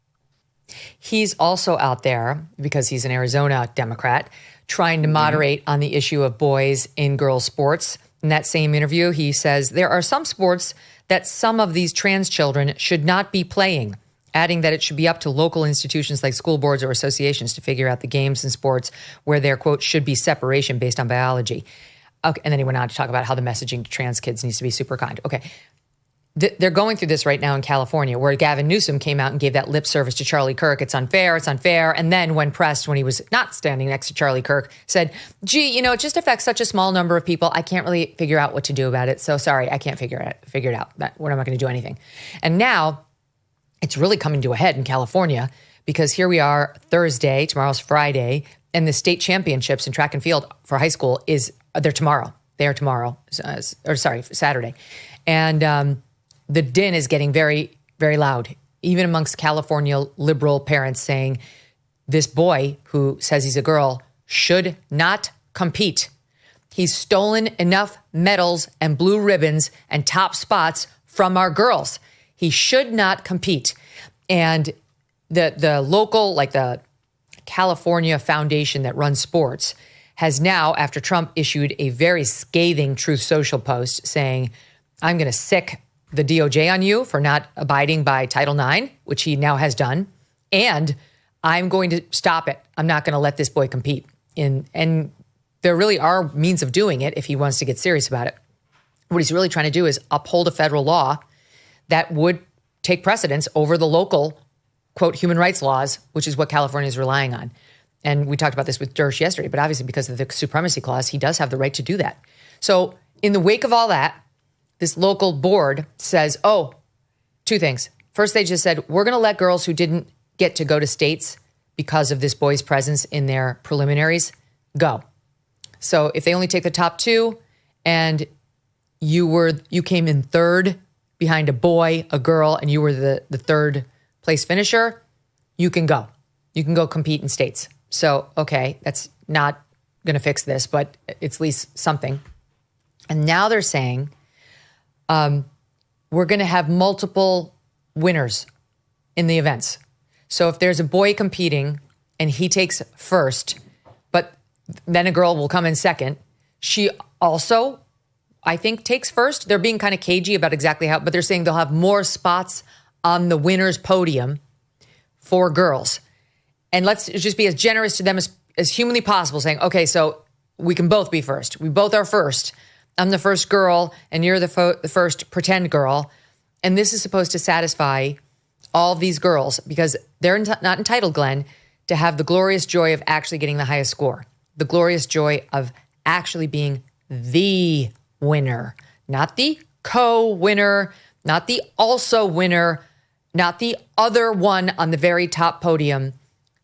He's also out there, because he's an Arizona Democrat, trying to moderate on the issue of boys in girls' sports. In that same interview, he says there are some sports that some of these trans children should not be playing, adding that it should be up to local institutions like school boards or associations to figure out the games and sports where there, quote, should be separation based on biology. Okay, and then he went on to talk about how the messaging to trans kids needs to be super kind. Okay. They're going through this right now in California, where Gavin Newsom came out and gave that lip service to Charlie Kirk. It's unfair. It's unfair. And then when pressed, when he was not standing next to Charlie Kirk, said, gee, it just affects such a small number of people. I can't really figure out what to do about it. So sorry, I can't figure it out. We're not going to do anything. And now it's really coming to a head in California, because here we are Thursday, tomorrow's Friday, and the state championships in track and field for high school they're tomorrow. They are tomorrow, Saturday. And the din is getting very, very loud, even amongst California liberal parents saying this boy who says he's a girl should not compete. He's stolen enough medals and blue ribbons and top spots from our girls. He should not compete. And the local, like the California Foundation that runs sports, has now, after Trump issued a very scathing Truth Social post saying, I'm going to sick the DOJ on you for not abiding by Title IX, which he now has done, and I'm going to stop it. I'm not going to let this boy compete. And there really are means of doing it if he wants to get serious about it. What he's really trying to do is uphold a federal law that would take precedence over the local, quote, human rights laws, which is what California is relying on. And we talked about this with Dersh yesterday, but obviously because of the supremacy clause, he does have the right to do that. So in the wake of all that, this local board says, two things. First, they just said, we're going to let girls who didn't get to go to states because of this boy's presence in their preliminaries, go. So if they only take the top 2 and you came in third behind a boy, a girl, and you were the third place finisher, you can go. You can go compete in states. So, okay, that's not going to fix this, but it's at least something. And now they're saying we're going to have multiple winners in the events. So if there's a boy competing and he takes first, but then a girl will come in second, she also, I think, takes first. They're being kind of cagey about exactly how, but they're saying they'll have more spots on the winner's podium for girls. And let's just be as generous to them as humanly possible, saying, okay, so we can both be first. We both are first. I'm the first girl, and you're the first pretend girl. And this is supposed to satisfy all of these girls because they're not entitled, Glenn, to have the glorious joy of actually getting the highest score, the glorious joy of actually being the winner, not the co-winner, not the also winner, not the other one on the very top podium,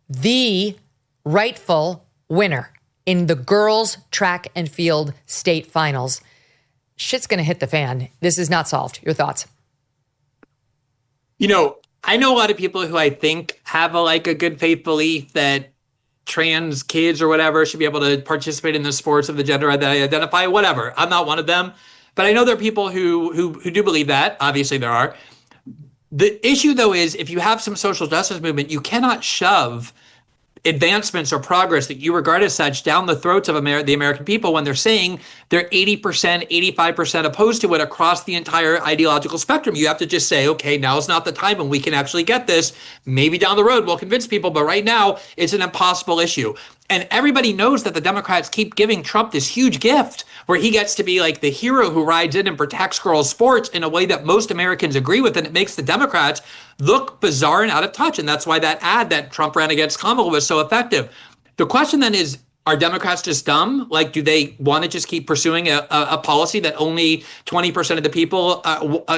the rightful winner in the girls' track and field state finals. Shit's going to hit the fan. This is not solved. Your thoughts? You know, I know a lot of people who I think have a good faith belief that trans kids or whatever should be able to participate in the sports of the gender that they identify, whatever. I'm not one of them, but I know there are people who do believe that. Obviously there are. The issue, though, is if you have some social justice movement, you cannot shove advancements or progress that you regard as such down the throats of the American people when they're saying they're 80%, 85% opposed to it across the entire ideological spectrum. You have to just say, okay, now is not the time when we can actually get this. Maybe down the road we'll convince people, but right now it's an impossible issue. And everybody knows that the Democrats keep giving Trump this huge gift where he gets to be like the hero who rides in and protects girls' sports in a way that most Americans agree with. And it makes the Democrats look bizarre and out of touch. And that's why that ad that Trump ran against Kamala was so effective. The question then is, are Democrats just dumb? Like, do they want to just keep pursuing a policy that only 20% of the people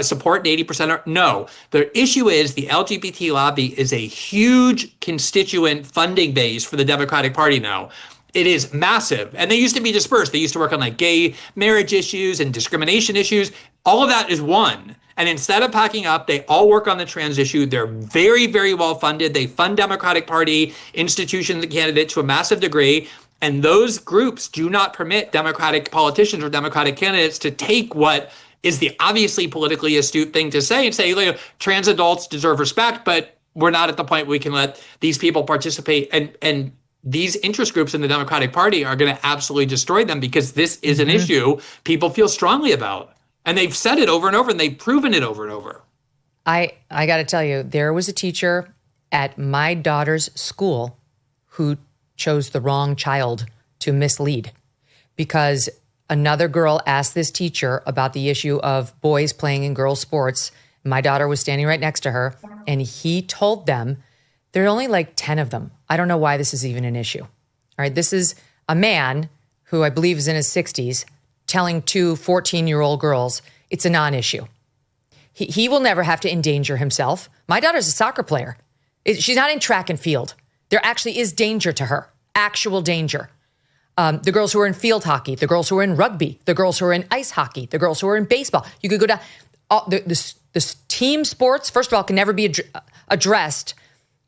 support and 80% are? No. The issue is the LGBT lobby is a huge constituent funding base for the Democratic Party now. It is massive. And they used to be dispersed. They used to work on gay marriage issues and discrimination issues. All of that is one. And instead of packing up, they all work on the trans issue. They're very, very well funded. They fund Democratic Party institutions and candidates to a massive degree. And those groups do not permit Democratic politicians or Democratic candidates to take what is the obviously politically astute thing to say and say, trans adults deserve respect, but we're not at the point where we can let these people participate. And these interest groups in the Democratic Party are going to absolutely destroy them because this is an issue people feel strongly about. And they've said it over and over, and they've proven it over and over. I got to tell you, there was a teacher at my daughter's school who chose the wrong child to mislead because another girl asked this teacher about the issue of boys playing in girls' sports. My daughter was standing right next to her, and he told them there are only 10 of them. I don't know why this is even an issue. All right, this is a man who I believe is in his 60s telling two 14-year-old girls it's a non-issue. He will never have to endanger himself. My daughter's a soccer player. She's not in track and field. There actually is danger to her, actual danger. The girls who are in field hockey, the girls who are in rugby, the girls who are in ice hockey, the girls who are in baseball. You could go to the team sports, first of all, can never be addressed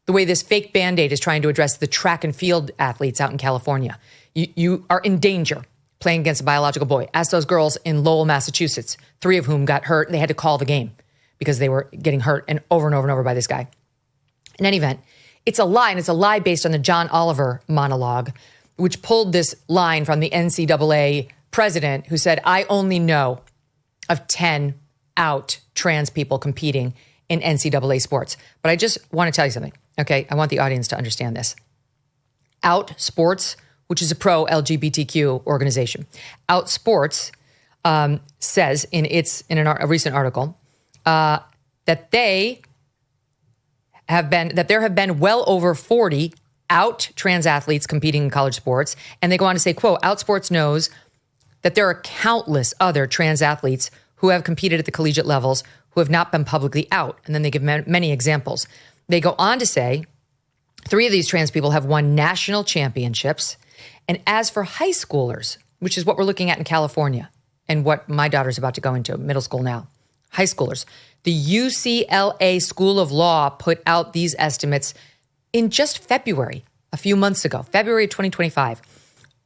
the way this fake Band-Aid is trying to address the track and field athletes out in California. You are in danger playing against a biological boy. Ask those girls in Lowell, Massachusetts, 3 of whom got hurt. They had to call the game because they were getting hurt and over and over and over by this guy. In any event, it's a lie, and it's a lie based on the John Oliver monologue, which pulled this line from the NCAA president who said, I only know of 10 out trans people competing in NCAA sports. But I just want to tell you something, okay? I want the audience to understand this. Out Sports, which is a pro-LGBTQ organization, Out Sports says in a recent article that there have been well over 40 out trans athletes competing in college sports. And they go on to say, quote, Out Sports knows that there are countless other trans athletes who have competed at the collegiate levels who have not been publicly out. And then they give many examples. They go on to say 3 of these trans people have won national championships. And as for high schoolers, which is what we're looking at in California and what my daughter's about to go into, middle school now, high schoolers, the UCLA School of Law put out these estimates in just February, a few months ago, February 2025.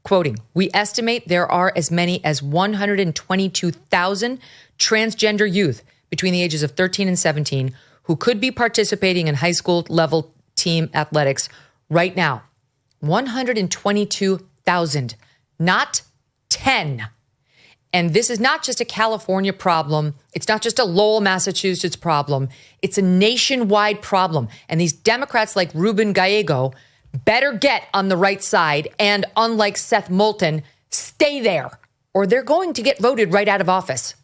Quoting, we estimate there are as many as 122,000 transgender youth between the ages of 13 and 17 who could be participating in high school level team athletics right now. 122,000, not 10. And this is not just a California problem. It's not just a Lowell, Massachusetts problem. It's a nationwide problem. And these Democrats like Ruben Gallego better get on the right side. And unlike Seth Moulton, stay there or they're going to get voted right out of office.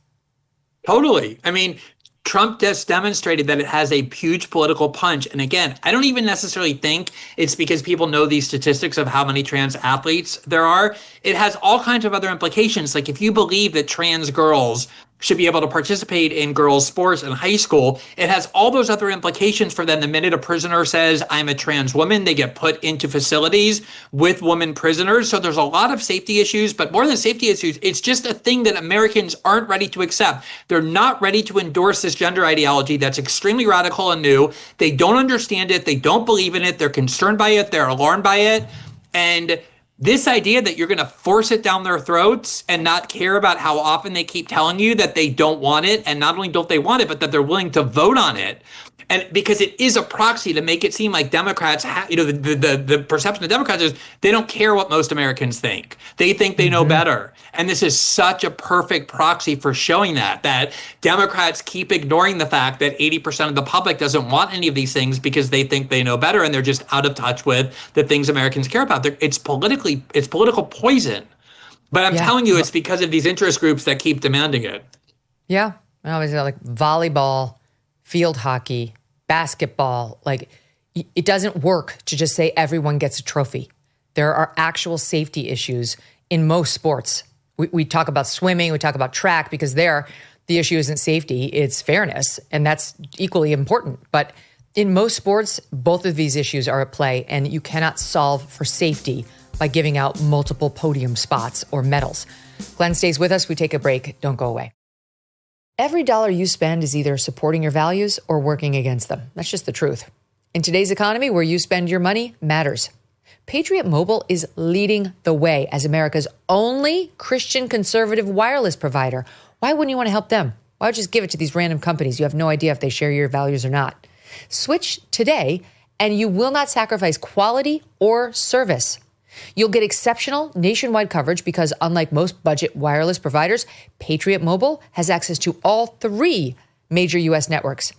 Totally. I mean, Trump just demonstrated that it has a huge political punch. And again, I don't even necessarily think it's because people know these statistics of how many trans athletes there are. It has all kinds of other implications. Like if you believe that trans girls should be able to participate in girls' sports in high school, it has all those other implications for them. The minute a prisoner says, I'm a trans woman, they get put into facilities with women prisoners. So there's a lot of safety issues, but more than safety issues, it's just a thing that Americans aren't ready to accept. They're not ready to endorse this gender ideology that's extremely radical and new. They don't understand it. They don't believe in it. They're concerned by it. They're alarmed by it. And this idea that you're going to force it down their throats and not care about how often they keep telling you that they don't want it, and not only don't they want it, but that they're willing to vote on it. And because it is a proxy to make it seem like Democrats, the perception of Democrats is they don't care what most Americans think. They think they know better. And this is such a perfect proxy for showing that Democrats keep ignoring the fact that 80% of the public doesn't want any of these things because they think they know better and they're just out of touch with the things Americans care about. It's political poison. But I'm telling you, it's because of these interest groups that keep demanding it. Yeah. I always like volleyball, field hockey, basketball. Like, it doesn't work to just say everyone gets a trophy. There are actual safety issues in most sports. We talk about swimming, we talk about track, because there the issue isn't safety, it's fairness, and that's equally important. But in most sports, both of these issues are at play, and you cannot solve for safety by giving out multiple podium spots or medals. Glenn stays with us. We take a break. Don't go away. Every dollar you spend is either supporting your values or working against them. That's just the truth. In today's economy, where you spend your money matters. Patriot Mobile is leading the way as America's only Christian conservative wireless provider. Why wouldn't you want to help them? Why would you just give it to these random companies? You have no idea if they share your values or not. Switch today, and you will not sacrifice quality or service. You'll get exceptional nationwide coverage because, unlike most budget wireless providers, Patriot Mobile has access to all 3 major U.S. networks.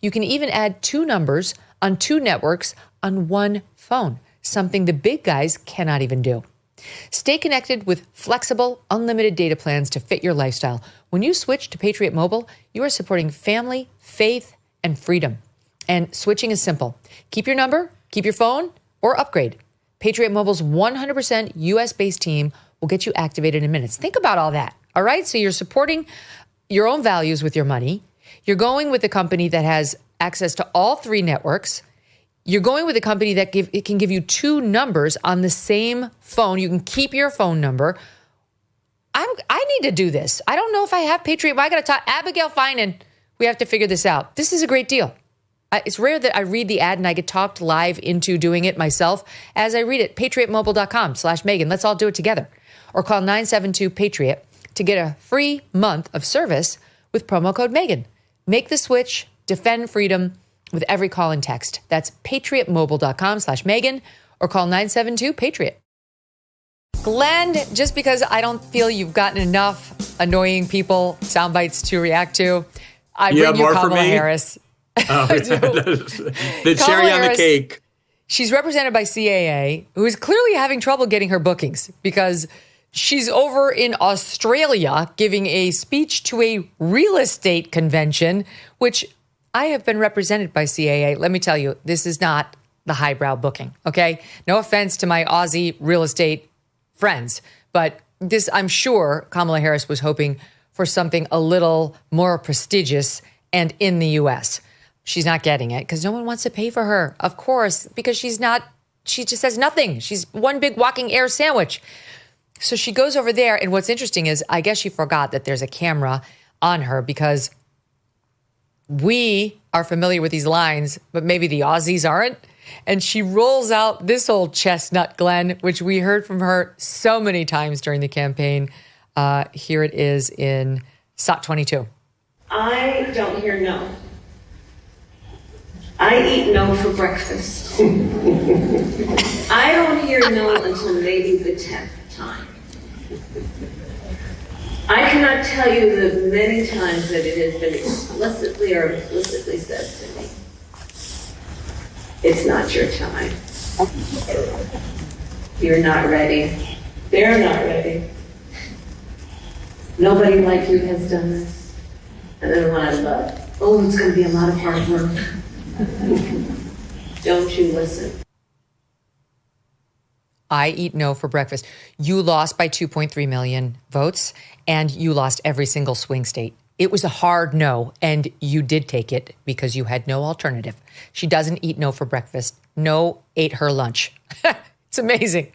You can even add 2 numbers on 2 networks on 1 phone, something the big guys cannot even do. Stay connected with flexible, unlimited data plans to fit your lifestyle. When you switch to Patriot Mobile, you are supporting family, faith, and freedom. And switching is simple. Keep your number, keep your phone, or upgrade. Patriot Mobile's 100% U.S.-based team will get you activated in minutes. Think about all that, all right? So you're supporting your own values with your money. You're going with a company that has access to all 3 networks. You're going with a company that can give you 2 numbers on the same phone. You can keep your phone number. I need to do this. I don't know if I have Patriot. I got to talk Abigail Finan. We have to figure this out. This is a great deal. It's rare that I read the ad and I get talked live into doing it myself as I read it. PatriotMobile.com/Megyn. Let's all do it together. Or call 972-PATRIOT to get a free month of service with promo code Megyn. Make the switch. Defend freedom with every call and text. That's PatriotMobile.com/Megyn or call 972-PATRIOT. Glenn, just because I don't feel you've gotten enough annoying people sound bites to react to, I bring you Kamala Harris. Oh, the cherry on the cake. She's represented by CAA, who is clearly having trouble getting her bookings because she's over in Australia giving a speech to a real estate convention, which I have been represented by CAA. Let me tell you, this is not the highbrow booking, okay? No offense to my Aussie real estate friends, but this, I'm sure Kamala Harris was hoping for something a little more prestigious and in the U.S. she's not getting it because no one wants to pay for her, of course, because she just says nothing. She's one big walking air sandwich. So she goes over there. And what's interesting is I guess she forgot that there's a camera on her because we are familiar with these lines, but maybe the Aussies aren't. And she rolls out this old chestnut, Glenn, which we heard from her so many times during the campaign. Here it is in SOT 22. I don't hear no. I eat no for breakfast. I don't hear no until maybe the 10th time. I cannot tell you the many times that it has been explicitly or implicitly said to me, it's not your time. You're not ready. They're not ready. Nobody like you has done this. And then when I love, oh, it's going to be a lot of hard work. Don't you listen. I eat no for breakfast. You lost by 2.3 million votes, and you lost every single swing state. It was a hard no, and you did take it because you had no alternative. She doesn't eat no for breakfast. No ate her lunch. It's amazing.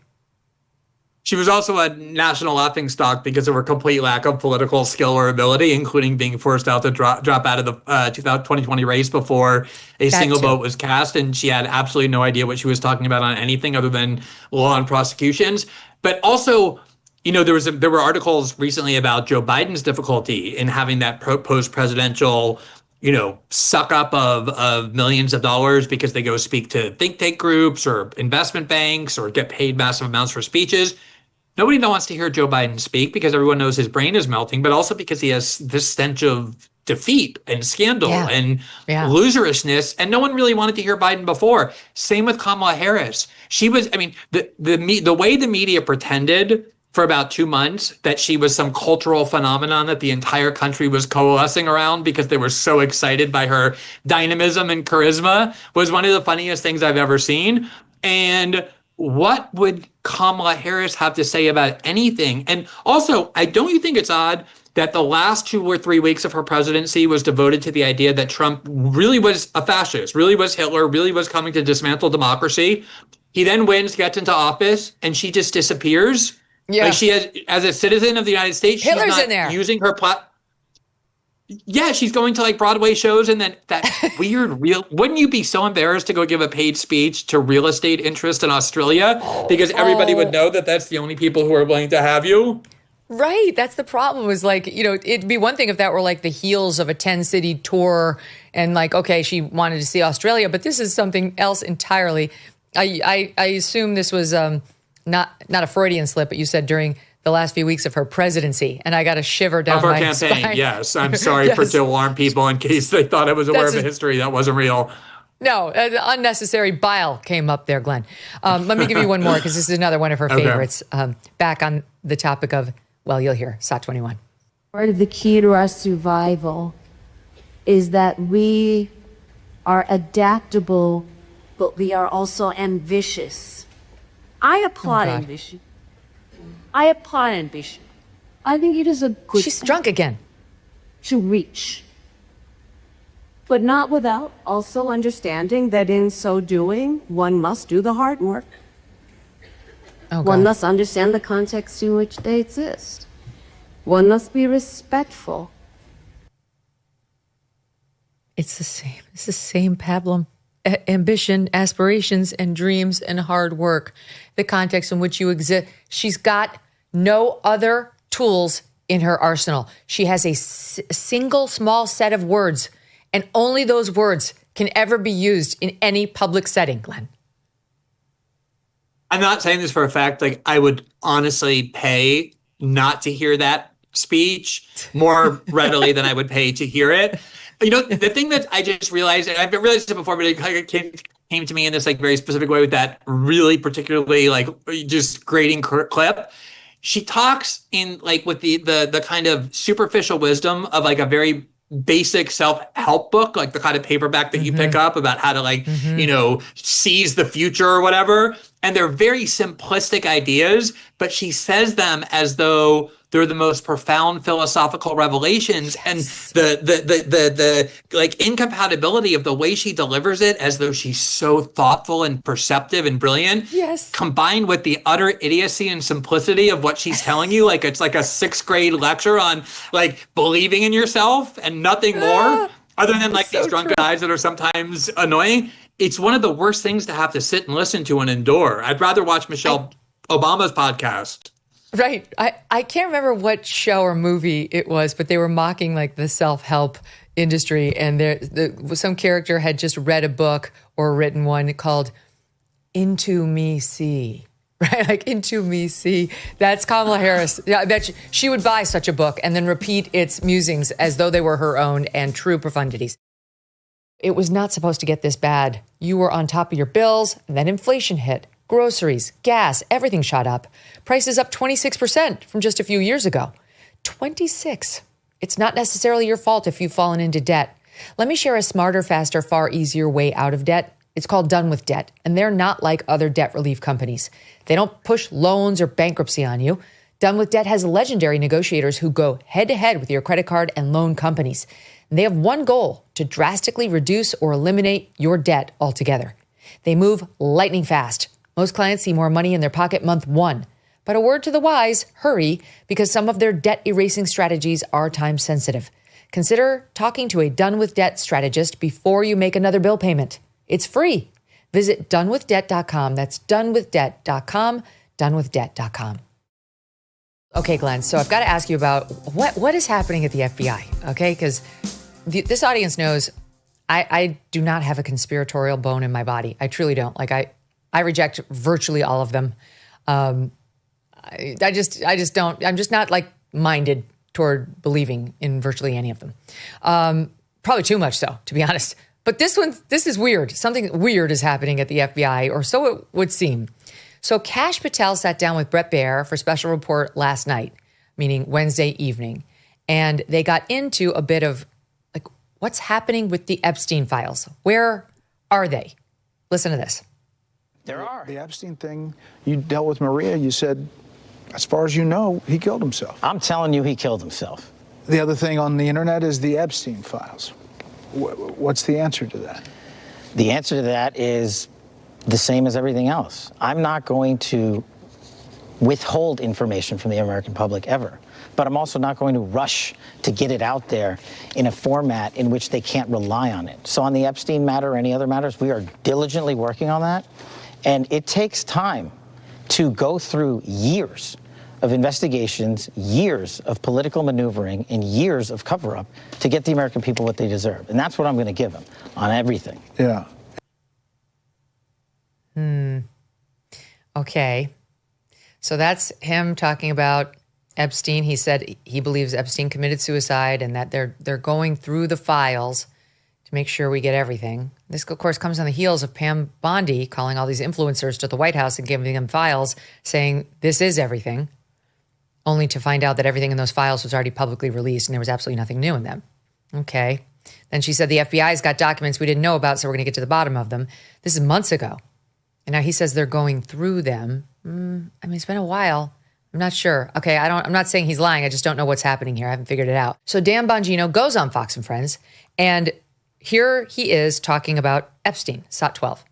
She was also a national laughing stock because of her complete lack of political skill or ability, including being forced out to drop out of the 2020 race before a single vote was cast. And she had absolutely no idea what she was talking about on anything other than law and prosecutions. But also, you know, there were articles recently about Joe Biden's difficulty in having that post-presidential, you know, suck up of millions of dollars because they go speak to think tank groups or investment banks or get paid massive amounts for speeches. Nobody wants to hear Joe Biden speak because everyone knows his brain is melting, but also because he has this stench of defeat and scandal and loserishness. And no one really wanted to hear Biden before. Same with Kamala Harris. She was, I mean, the way the media pretended for about 2 months that she was some cultural phenomenon that the entire country was coalescing around because they were so excited by her dynamism and charisma was one of the funniest things I've ever seen. And what would Kamala Harris have to say about anything? And also, don't you think it's odd that the last 2 or 3 weeks of her presidency was devoted to the idea that Trump really was a fascist, really was Hitler, really was coming to dismantle democracy? He then wins, gets into office, and she just disappears. Yeah. Like she has, as a citizen of the United States, Hitler's she's not in there. Using her platform. Yeah, she's going to like Broadway shows and then that weird wouldn't you be so embarrassed to go give a paid speech to real estate interest in Australia because everybody would know that that's the only people who are willing to have you? Right. That's the problem was like, you know, it'd be one thing if that were like the heels of a 10-city tour and like, okay, she wanted to see Australia, but this is something else entirely. I assume this was not a Freudian slip, but you said during the last few weeks of her presidency, and I got a shiver down my campaign. Spine. Yes, I'm sorry to alarm people in case they thought I was aware of a history that wasn't real. No, unnecessary bile came up there, Glenn. Let me give you one more because this is another one of her favorites. Back on the topic of, well, you'll hear SOT 21. Part of the key to our survival is that we are adaptable, but we are also ambitious. I applaud ambition. I applaud ambition. I think it is a good She's drunk again. To reach. But not without also understanding that in so doing, one must do the hard work. One must understand the context in which they exist. One must be respectful. It's the same. It's the same pablum. Ambition, aspirations, and dreams and hard work. The context in which you exist. She's got no other tools in her arsenal. She has a single small set of words, and only those words can ever be used in any public setting, Glenn. I'm not saying this for a fact. Like, I would honestly pay not to hear that speech more readily than I would pay to hear it. You know, the thing that I just realized, and I've realized it before, but it came to me in this like very specific way with that really particularly like just grating clip. She talks in like with the kind of superficial wisdom of like a very basic self-help book, like the kind of paperback that you pick up about how to like, you know, seize the future or whatever. And they're very simplistic ideas, but she says them as though they're the most profound philosophical revelations. And the like incompatibility of the way she delivers it, as though she's so thoughtful and perceptive and brilliant, combined with the utter idiocy and simplicity of what she's telling you, like it's like a 6th grade lecture on like believing in yourself and nothing more, other than like these drunken guys that are sometimes annoying. It's one of the worst things to have to sit and listen to and endure. I'd rather watch Michelle Obama's podcast. Right. I can't remember what show or movie it was, but they were mocking like the self-help industry. And some character had just read a book or written one called Into Me See. Right? Like Into Me See. That's Kamala Harris. Yeah, I bet she would buy such a book and then repeat its musings as though they were her own and true profundities. It was not supposed to get this bad. You were on top of your bills, and then inflation hit. Groceries, gas, everything shot up. Prices up 26% from just a few years ago. 26. It's not necessarily your fault if you've fallen into debt. Let me share a smarter, faster, far easier way out of debt. It's called Done with Debt, and they're not like other debt relief companies. They don't push loans or bankruptcy on you. Done with Debt has legendary negotiators who go head-to-head with your credit card and loan companies. And they have one goal: to drastically reduce or eliminate your debt altogether. They move lightning fast. Most clients see more money in their pocket month 1. But a word to the wise, hurry, because some of their debt erasing strategies are time sensitive. Consider talking to a Done with Debt strategist before you make another bill payment. It's free. Visit donewithdebt.com. That's donewithdebt.com, donewithdebt.com. Okay, Glenn, so I've got to ask you about what is happening at the FBI, okay? Because this audience knows I do not have a conspiratorial bone in my body. I truly don't. Like, I reject virtually all of them. I just don't. I'm just not like minded toward believing in virtually any of them. Probably too much so, to be honest. But this is weird. Something weird is happening at the FBI, or so it would seem. So Kash Patel sat down with Bret Baier for special report last night, meaning Wednesday evening, and they got into a bit of like what's happening with the Epstein files. Where are they? Listen to this. There are. The Epstein thing, you dealt with Maria, you said, as far as you know, he killed himself. I'm telling you, he killed himself. The other thing on the internet is the Epstein files. What's the answer to that? The answer to that is the same as everything else. I'm not going to withhold information from the American public ever, but I'm also not going to rush to get it out there in a format in which they can't rely on it. So on the Epstein matter or any other matters, we are diligently working on that. And it takes time to go through years of investigations, years of political maneuvering, and years of cover-up to get the American people what they deserve. And that's what I'm going to give them on everything. Yeah. Okay. So that's him talking about Epstein. He said he believes Epstein committed suicide and that they're going through the files to make sure we get everything. This, of course, comes on the heels of Pam Bondi calling all these influencers to the White House and giving them files saying this is everything, only to find out that everything in those files was already publicly released and there was absolutely nothing new in them. Okay. Then she said the FBI's got documents we didn't know about, so we're going to get to the bottom of them. This is months ago. And now he says they're going through them. I mean, it's been a while. I'm not sure. Okay, I'm not saying he's lying. I just don't know what's happening here. I haven't figured it out. So Dan Bongino goes on Fox and Friends, and here he is talking about Epstein, SOT 12.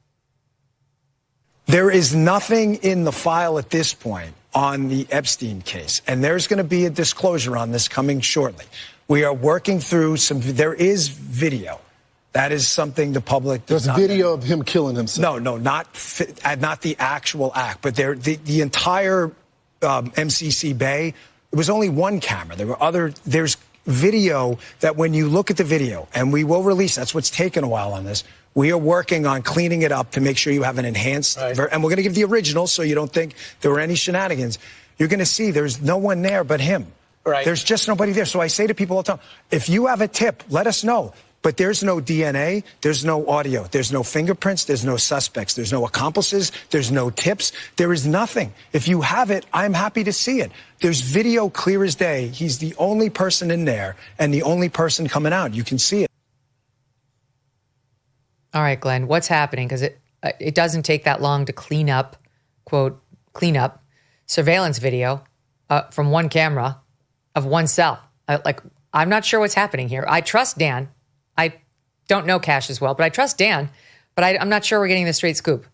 There is nothing in the file at this point on the Epstein case, and there's going to be a disclosure on this coming shortly. We are working through there is video. That is something the public does not. There's video of him killing himself. No, not the actual act, but the entire MCC Bay. It was only one camera. There's video that when you look at the video, and we will release. That's what's taken a while on this. We are working on cleaning it up to make sure you have an enhanced, and we're going to give the original so you don't think there were any shenanigans. You're going to see there's no one there but him. Right. There's just nobody there. So I say to people all the time, if you have a tip, let us know. But there's no DNA, there's no audio, there's no fingerprints, there's no suspects, there's no accomplices, there's no tips, there is nothing. If you have it, I'm happy to see it. There's video clear as day. He's the only person in there and the only person coming out. You can see it. All right, Glenn, what's happening? Because it doesn't take that long to clean up quote, cleanup surveillance video from one camera of one cell. I'm not sure what's happening here. I trust Dan. I don't know Kash as well, but I trust Dan. But I'm not sure we're getting the straight scoop.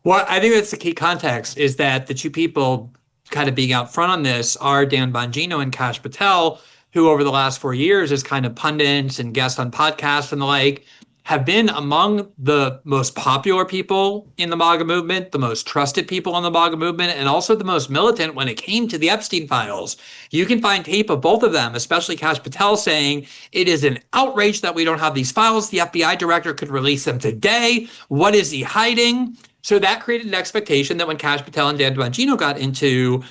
Well, I think that's the key context, is that the two people kind of being out front on this are Dan Bongino and Kash Patel, who over the last 4 years as kind of pundits and guests on podcasts and the like, have been among the most popular people in the MAGA movement, the most trusted people in the MAGA movement, and also the most militant when it came to the Epstein files. You can find tape of both of them, especially Kash Patel, saying it is an outrage that we don't have these files. The FBI director could release them today. What is he hiding? So that created an expectation that when Kash Patel and Dan Bongino got into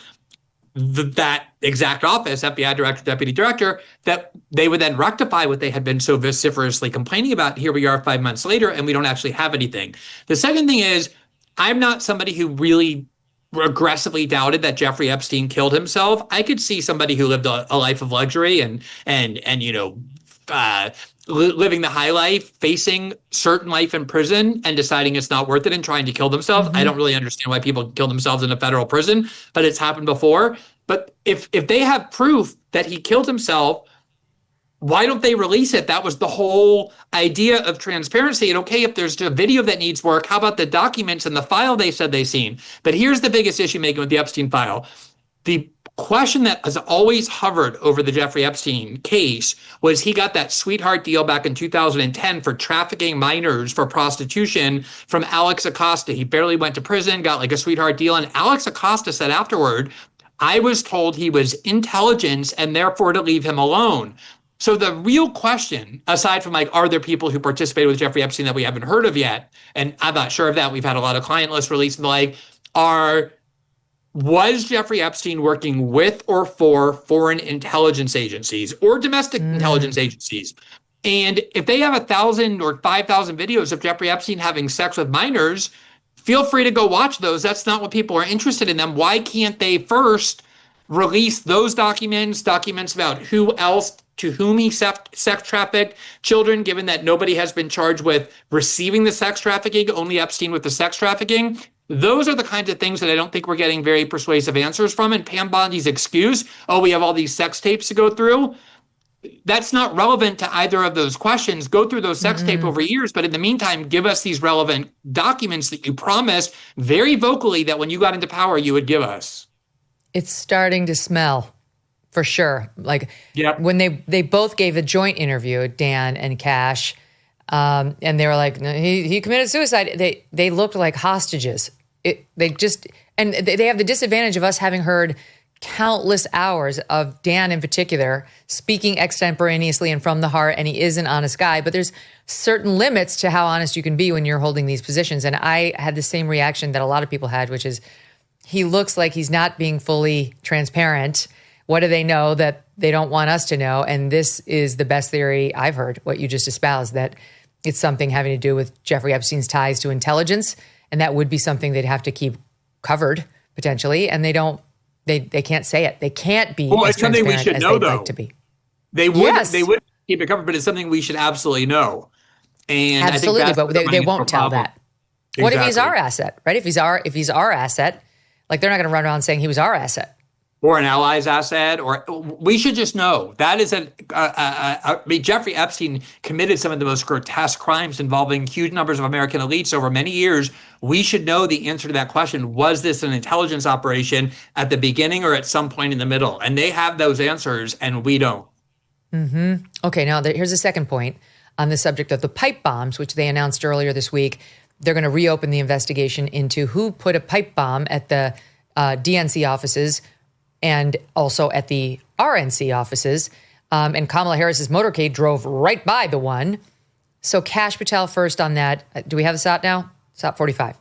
that exact office, FBI director, deputy director, that they would then rectify what they had been so vociferously complaining about. Here we are 5 months later, and we don't actually have anything. The second thing is, I'm not somebody who really aggressively doubted that Jeffrey Epstein killed himself. I could see somebody who lived a life of luxury and living the high life, facing certain life in prison and deciding it's not worth it and trying to kill themselves. I don't really understand why people kill themselves in a federal prison, but it's happened before. But if they have proof that he killed himself, why don't they release it? That was the whole idea of transparency. And okay, if there's a video that needs work, how about the documents and the file they said they seen? But here's the biggest issue, Megyn, with the Epstein file. The question that has always hovered over the Jeffrey Epstein case was he got that sweetheart deal back in 2010 for trafficking minors for prostitution from Alex Acosta. He barely went to prison, got like a sweetheart deal. And Alex Acosta said afterward, I was told he was intelligence and therefore to leave him alone. So the real question, aside from like, are there people who participated with Jeffrey Epstein that we haven't heard of yet? And I'm not sure of that. We've had a lot of client lists released and the like, was Jeffrey Epstein working with or for foreign intelligence agencies or domestic intelligence agencies? And if they have 1,000 or 5,000 videos of Jeffrey Epstein having sex with minors, feel free to go watch those. That's not what people are interested in them. Why can't they first release those documents about who else, to whom he sex trafficked children, given that nobody has been charged with receiving the sex trafficking, only Epstein with the sex trafficking? Those are the kinds of things that I don't think we're getting very persuasive answers from. And Pam Bondi's excuse, we have all these sex tapes to go through. That's not relevant to either of those questions. Go through those sex tape over years, but in the meantime, give us these relevant documents that you promised very vocally that when you got into power, you would give us. It's starting to smell, for sure. Like when they both gave a joint interview, Dan and Kash, and they were like, no, he committed suicide. They looked like hostages. They have the disadvantage of us having heard countless hours of Dan in particular speaking extemporaneously and from the heart, and he is an honest guy, but there's certain limits to how honest you can be when you're holding these positions. And I had the same reaction that a lot of people had, which is he looks like he's not being fully transparent. What do they know that they don't want us to know? And this is the best theory I've heard, what you just espoused, that it's something having to do with Jeffrey Epstein's ties to intelligence, and that would be something they'd have to keep covered potentially, and they can't say it. They can't be as something we should know, though. Like to be. They would keep it covered, but it's something we should absolutely know. And absolutely, I think but they won't tell that. Exactly. What if he's our asset, right? If he's our asset, like they're not going to run around saying he was our asset. Or an ally's asset, or we should just know that is Jeffrey Epstein committed some of the most grotesque crimes involving huge numbers of American elites over many years. We should know the answer to that question. Was this an intelligence operation at the beginning or at some point in the middle? And they have those answers and we don't. Okay, now here's a second point on the subject of the pipe bombs, which they announced earlier this week. They're going to reopen the investigation into who put a pipe bomb at the DNC offices and also at the RNC offices. And Kamala Harris's motorcade drove right by the one. So Kash Patel first on that. Do we have the SOT now? SOT 45.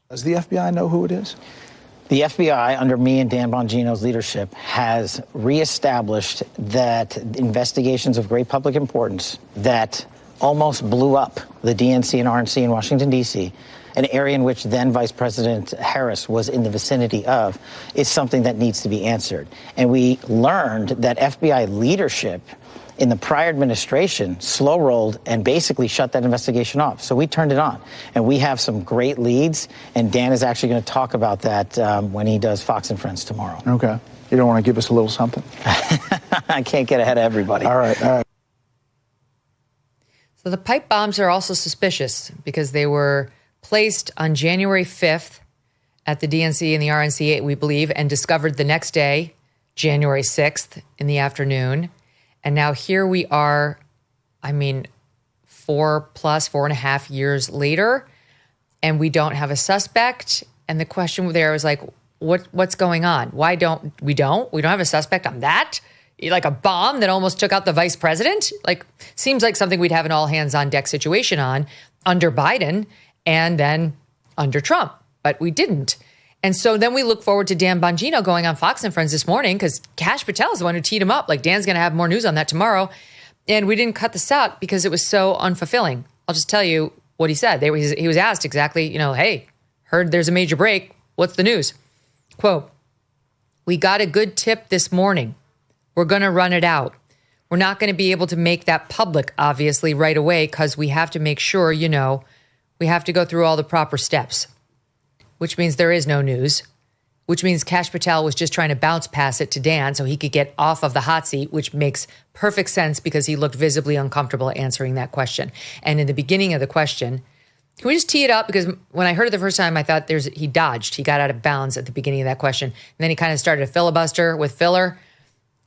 Does the FBI know who it is? The FBI, under me and Dan Bongino's leadership, has reestablished that investigations of great public importance that almost blew up the DNC and RNC in Washington, D.C., an area in which then Vice President Harris was in the vicinity of, is something that needs to be answered. And we learned that FBI leadership in the prior administration slow-rolled and basically shut that investigation off. So we turned it on. And we have some great leads, and Dan is actually going to talk about that when he does Fox and Friends tomorrow. Okay. You don't want to give us a little something? I can't get ahead of everybody. All right. So the pipe bombs are also suspicious because they were placed on January 5th at the DNC and the RNC, we believe, and discovered the next day, January 6th in the afternoon. And now here we are, 4.5 years later, and we don't have a suspect. And the question there was like, what's going on? Why don't we have a suspect on that? Like a bomb that almost took out the vice president? Like, seems like something we'd have an all hands on deck situation on under Biden and then under Trump, but we didn't. And so then we look forward to Dan Bongino going on Fox and Friends this morning because Kash Patel is the one who teed him up. Like, Dan's going to have more news on that tomorrow. And we didn't cut this out because it was so unfulfilling. I'll just tell you what he said. He was asked exactly, hey, heard there's a major break. What's the news? Quote, "We got a good tip this morning. We're going to run it out. We're not going to be able to make that public, obviously, right away because we have to make sure, we have to go through all the proper steps." Which means there is no news, which means Kash Patel was just trying to bounce pass it to Dan so he could get off of the hot seat, which makes perfect sense because he looked visibly uncomfortable answering that question. And in the beginning of the question, can we just tee it up? Because when I heard it the first time, I thought he dodged. He got out of bounds at the beginning of that question. And then he kind of started a filibuster with filler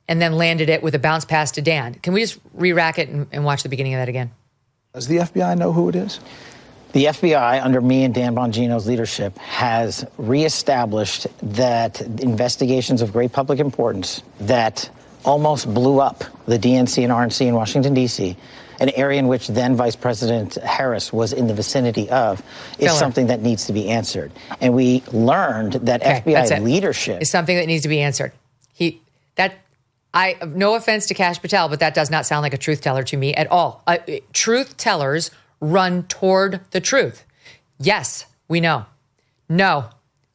and then landed it with a bounce pass to Dan. Can we just re-rack it and watch the beginning of that again? Does the FBI know who it is? The FBI, under me and Dan Bongino's leadership, has reestablished that investigations of great public importance that almost blew up the DNC and RNC in Washington, D.C., an area in which then Vice President Harris was in the vicinity of, is something that needs to be answered. And we learned that FBI leadership is something that needs to be answered. No offense to Kash Patel, but that does not sound like a truth teller to me at all. Truth tellers run toward the truth. Yes, we know. No,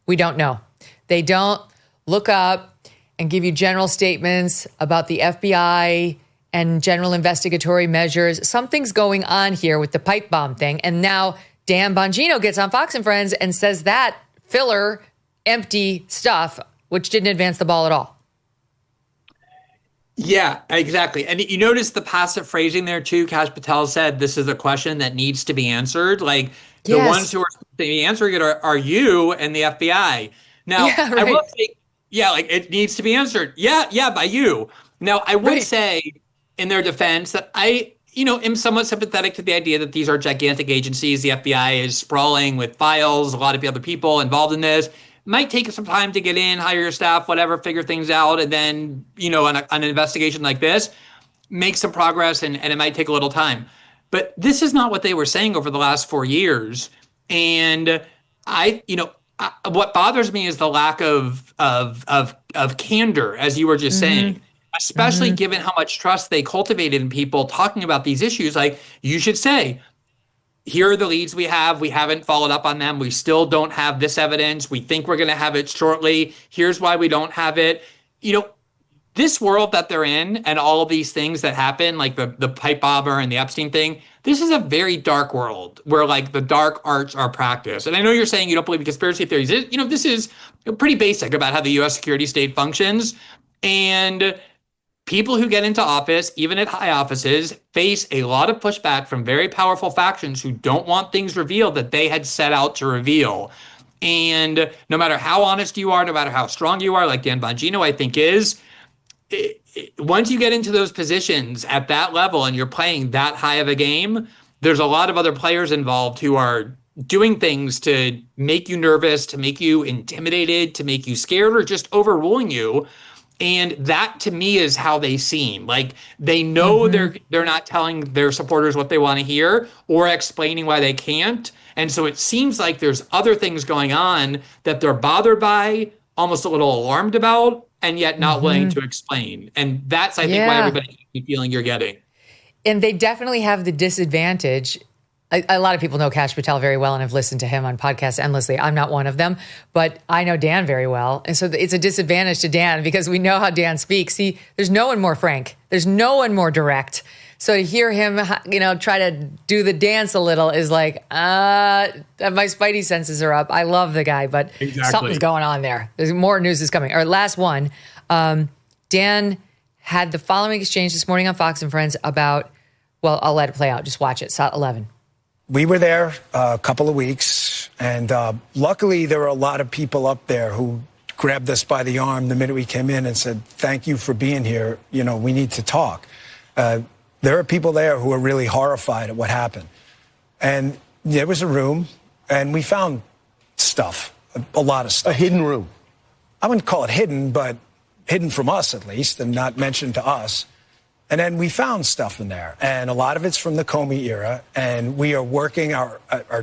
we don't know. They don't look up and give you general statements about the FBI and general investigatory measures. Something's going on here with the pipe bomb thing. And now Dan Bongino gets on Fox and Friends and says that filler, empty stuff, which didn't advance the ball at all. Yeah, exactly. And you notice the passive phrasing there too. Kash Patel said this is a question that needs to be answered. Like the ones who are supposed to be answering it are you and the FBI. Now, I will say, like it needs to be answered. Yeah, by you. Now, I would say in their defense that I am somewhat sympathetic to the idea that these are gigantic agencies. The FBI is sprawling with files, a lot of other people involved in this. Might take some time to get in, hire your staff, whatever, figure things out. And then, on an investigation like this, make some progress and it might take a little time. But this is not what they were saying over the last 4 years. And what bothers me is the lack of candor, as you were just saying, especially given how much trust they cultivated in people talking about these issues. Like, you should say, here are the leads we have. We haven't followed up on them. We still don't have this evidence. We think we're going to have it shortly. Here's why we don't have it. This world that they're in and all of these things that happen, like the pipe bomber and the Epstein thing, this is a very dark world where like the dark arts are practiced. And I know you're saying you don't believe in conspiracy theories. This is pretty basic about how the U.S. security state functions. And people who get into office, even at high offices, face a lot of pushback from very powerful factions who don't want things revealed that they had set out to reveal. And no matter how honest you are, no matter how strong you are, like Dan Bongino, I think is, once you get into those positions at that level and you're playing that high of a game, there's a lot of other players involved who are doing things to make you nervous, to make you intimidated, to make you scared, or just overruling you. And that, to me, is how they seem. Like, they know they're not telling their supporters what they want to hear or explaining why they can't. And so it seems like there's other things going on that they're bothered by, almost a little alarmed about, and yet not willing to explain. And that's, I think, why everybody keeps feeling you're getting. And they definitely have the disadvantage A lot of people know Kash Patel very well and have listened to him on podcasts endlessly. I'm not one of them, but I know Dan very well. And so it's a disadvantage to Dan because we know how Dan speaks. There's no one more frank. There's no one more direct. So to hear him, try to do the dance a little is like, my spidey senses are up. I love the guy, but something's going on there. There's more news is coming. Our last one, Dan had the following exchange this morning on Fox and Friends about, well, I'll let it play out. Just watch it. Slot 11. We were there a couple of weeks, and luckily there were a lot of people up there who grabbed us by the arm the minute we came in and said, thank you for being here. We need to talk. There are people there who are really horrified at what happened. And there was a room, and we found stuff, a lot of stuff. A hidden room. I wouldn't call it hidden, but hidden from us at least, and not mentioned to us. And then we found stuff in there, and a lot of it's from the Comey era, and we are working our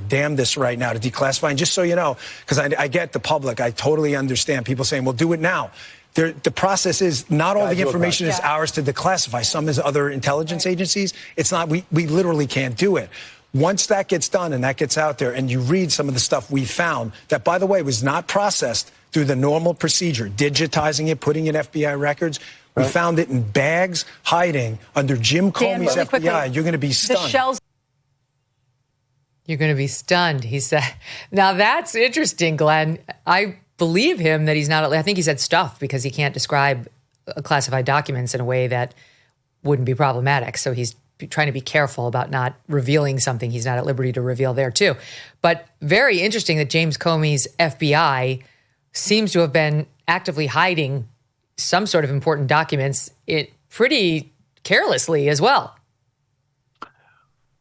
damnedest right now to declassify. And just so you know, because I get the public, I totally understand people saying, well, do it now. The process is not all the information is ours to declassify. Some is other intelligence agencies. It's not, we literally can't do it. Once that gets done and that gets out there and you read some of the stuff we found that, by the way, was not processed through the normal procedure, digitizing it, putting in FBI records. We found it in bags hiding under Jim Comey's FBI. Quickly, you're going to be stunned. You're going to be stunned, he said. Now, that's interesting, Glenn. I believe him that he's not, I think he said stuff because he can't describe classified documents in a way that wouldn't be problematic. So he's trying to be careful about not revealing something he's not at liberty to reveal there, too. But very interesting that James Comey's FBI seems to have been actively hiding some sort of important documents pretty carelessly as well.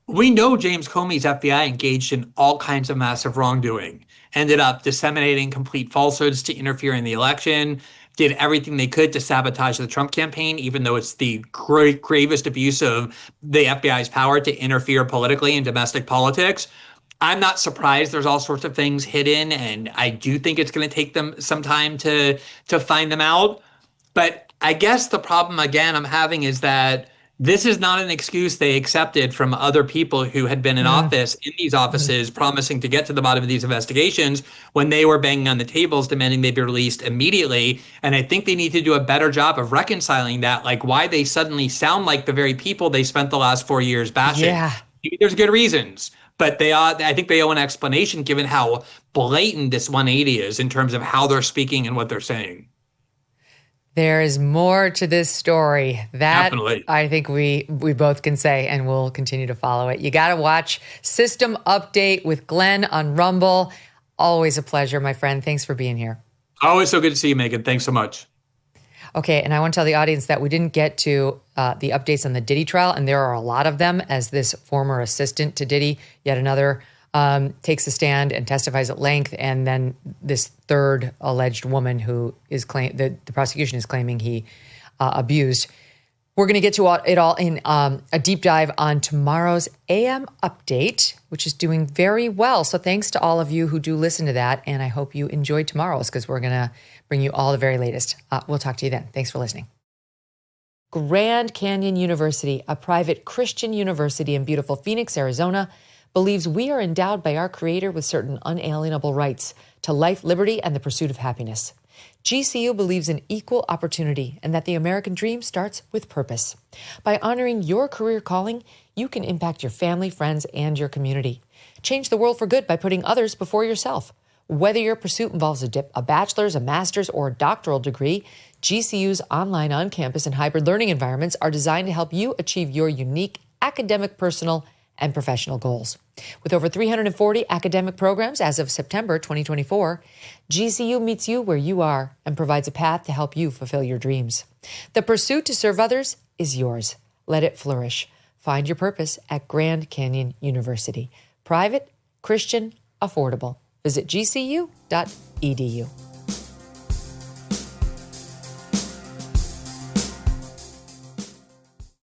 We know James Comey's FBI engaged in all kinds of massive wrongdoing, ended up disseminating complete falsehoods to interfere in the election, did everything they could to sabotage the Trump campaign, even though it's the gravest abuse of the FBI's power to interfere politically in domestic politics. I'm not surprised there's all sorts of things hidden, and I do think it's going to take them some time to find them out. But I guess the problem, again, I'm having is that this is not an excuse they accepted from other people who had been in office in these offices promising to get to the bottom of these investigations when they were banging on the tables demanding they be released immediately. And I think they need to do a better job of reconciling that, like why they suddenly sound like the very people they spent the last 4 years bashing. Yeah. There's good reasons, but I think they owe an explanation given how blatant this 180 is in terms of how they're speaking and what they're saying. There is more to this story. That Definitely. I think we both can say, and we'll continue to follow it. You got to watch System Update with Glenn on Rumble. Always a pleasure, my friend. Thanks for being here. Always so good to see you, Megyn. Thanks so much. Okay, and I want to tell the audience that we didn't get to the updates on the Diddy trial, and there are a lot of them, as this former assistant to Diddy, yet another, takes a stand and testifies at length, and then this third alleged woman who is the prosecution is claiming he abused. We're going to get to it all in a deep dive on tomorrow's AM Update, which is doing very well. So thanks to all of you who do listen to that, and I hope you enjoy tomorrow's because we're going to bring you all the very latest. We'll talk to you then. Thanks for listening. Grand Canyon University, a private Christian university in beautiful Phoenix, Arizona, believes we are endowed by our Creator with certain unalienable rights to life, liberty, and the pursuit of happiness. GCU believes in equal opportunity and that the American dream starts with purpose. By honoring your career calling, you can impact your family, friends, and your community. Change the world for good by putting others before yourself. Whether your pursuit involves a bachelor's, a master's, or a doctoral degree, GCU's online, on-campus, and hybrid learning environments are designed to help you achieve your unique academic, personal, and professional goals. With over 340 academic programs as of September 2024, GCU meets you where you are and provides a path to help you fulfill your dreams. The pursuit to serve others is yours. Let it flourish. Find your purpose at Grand Canyon University. Private, Christian, affordable. Visit gcu.edu.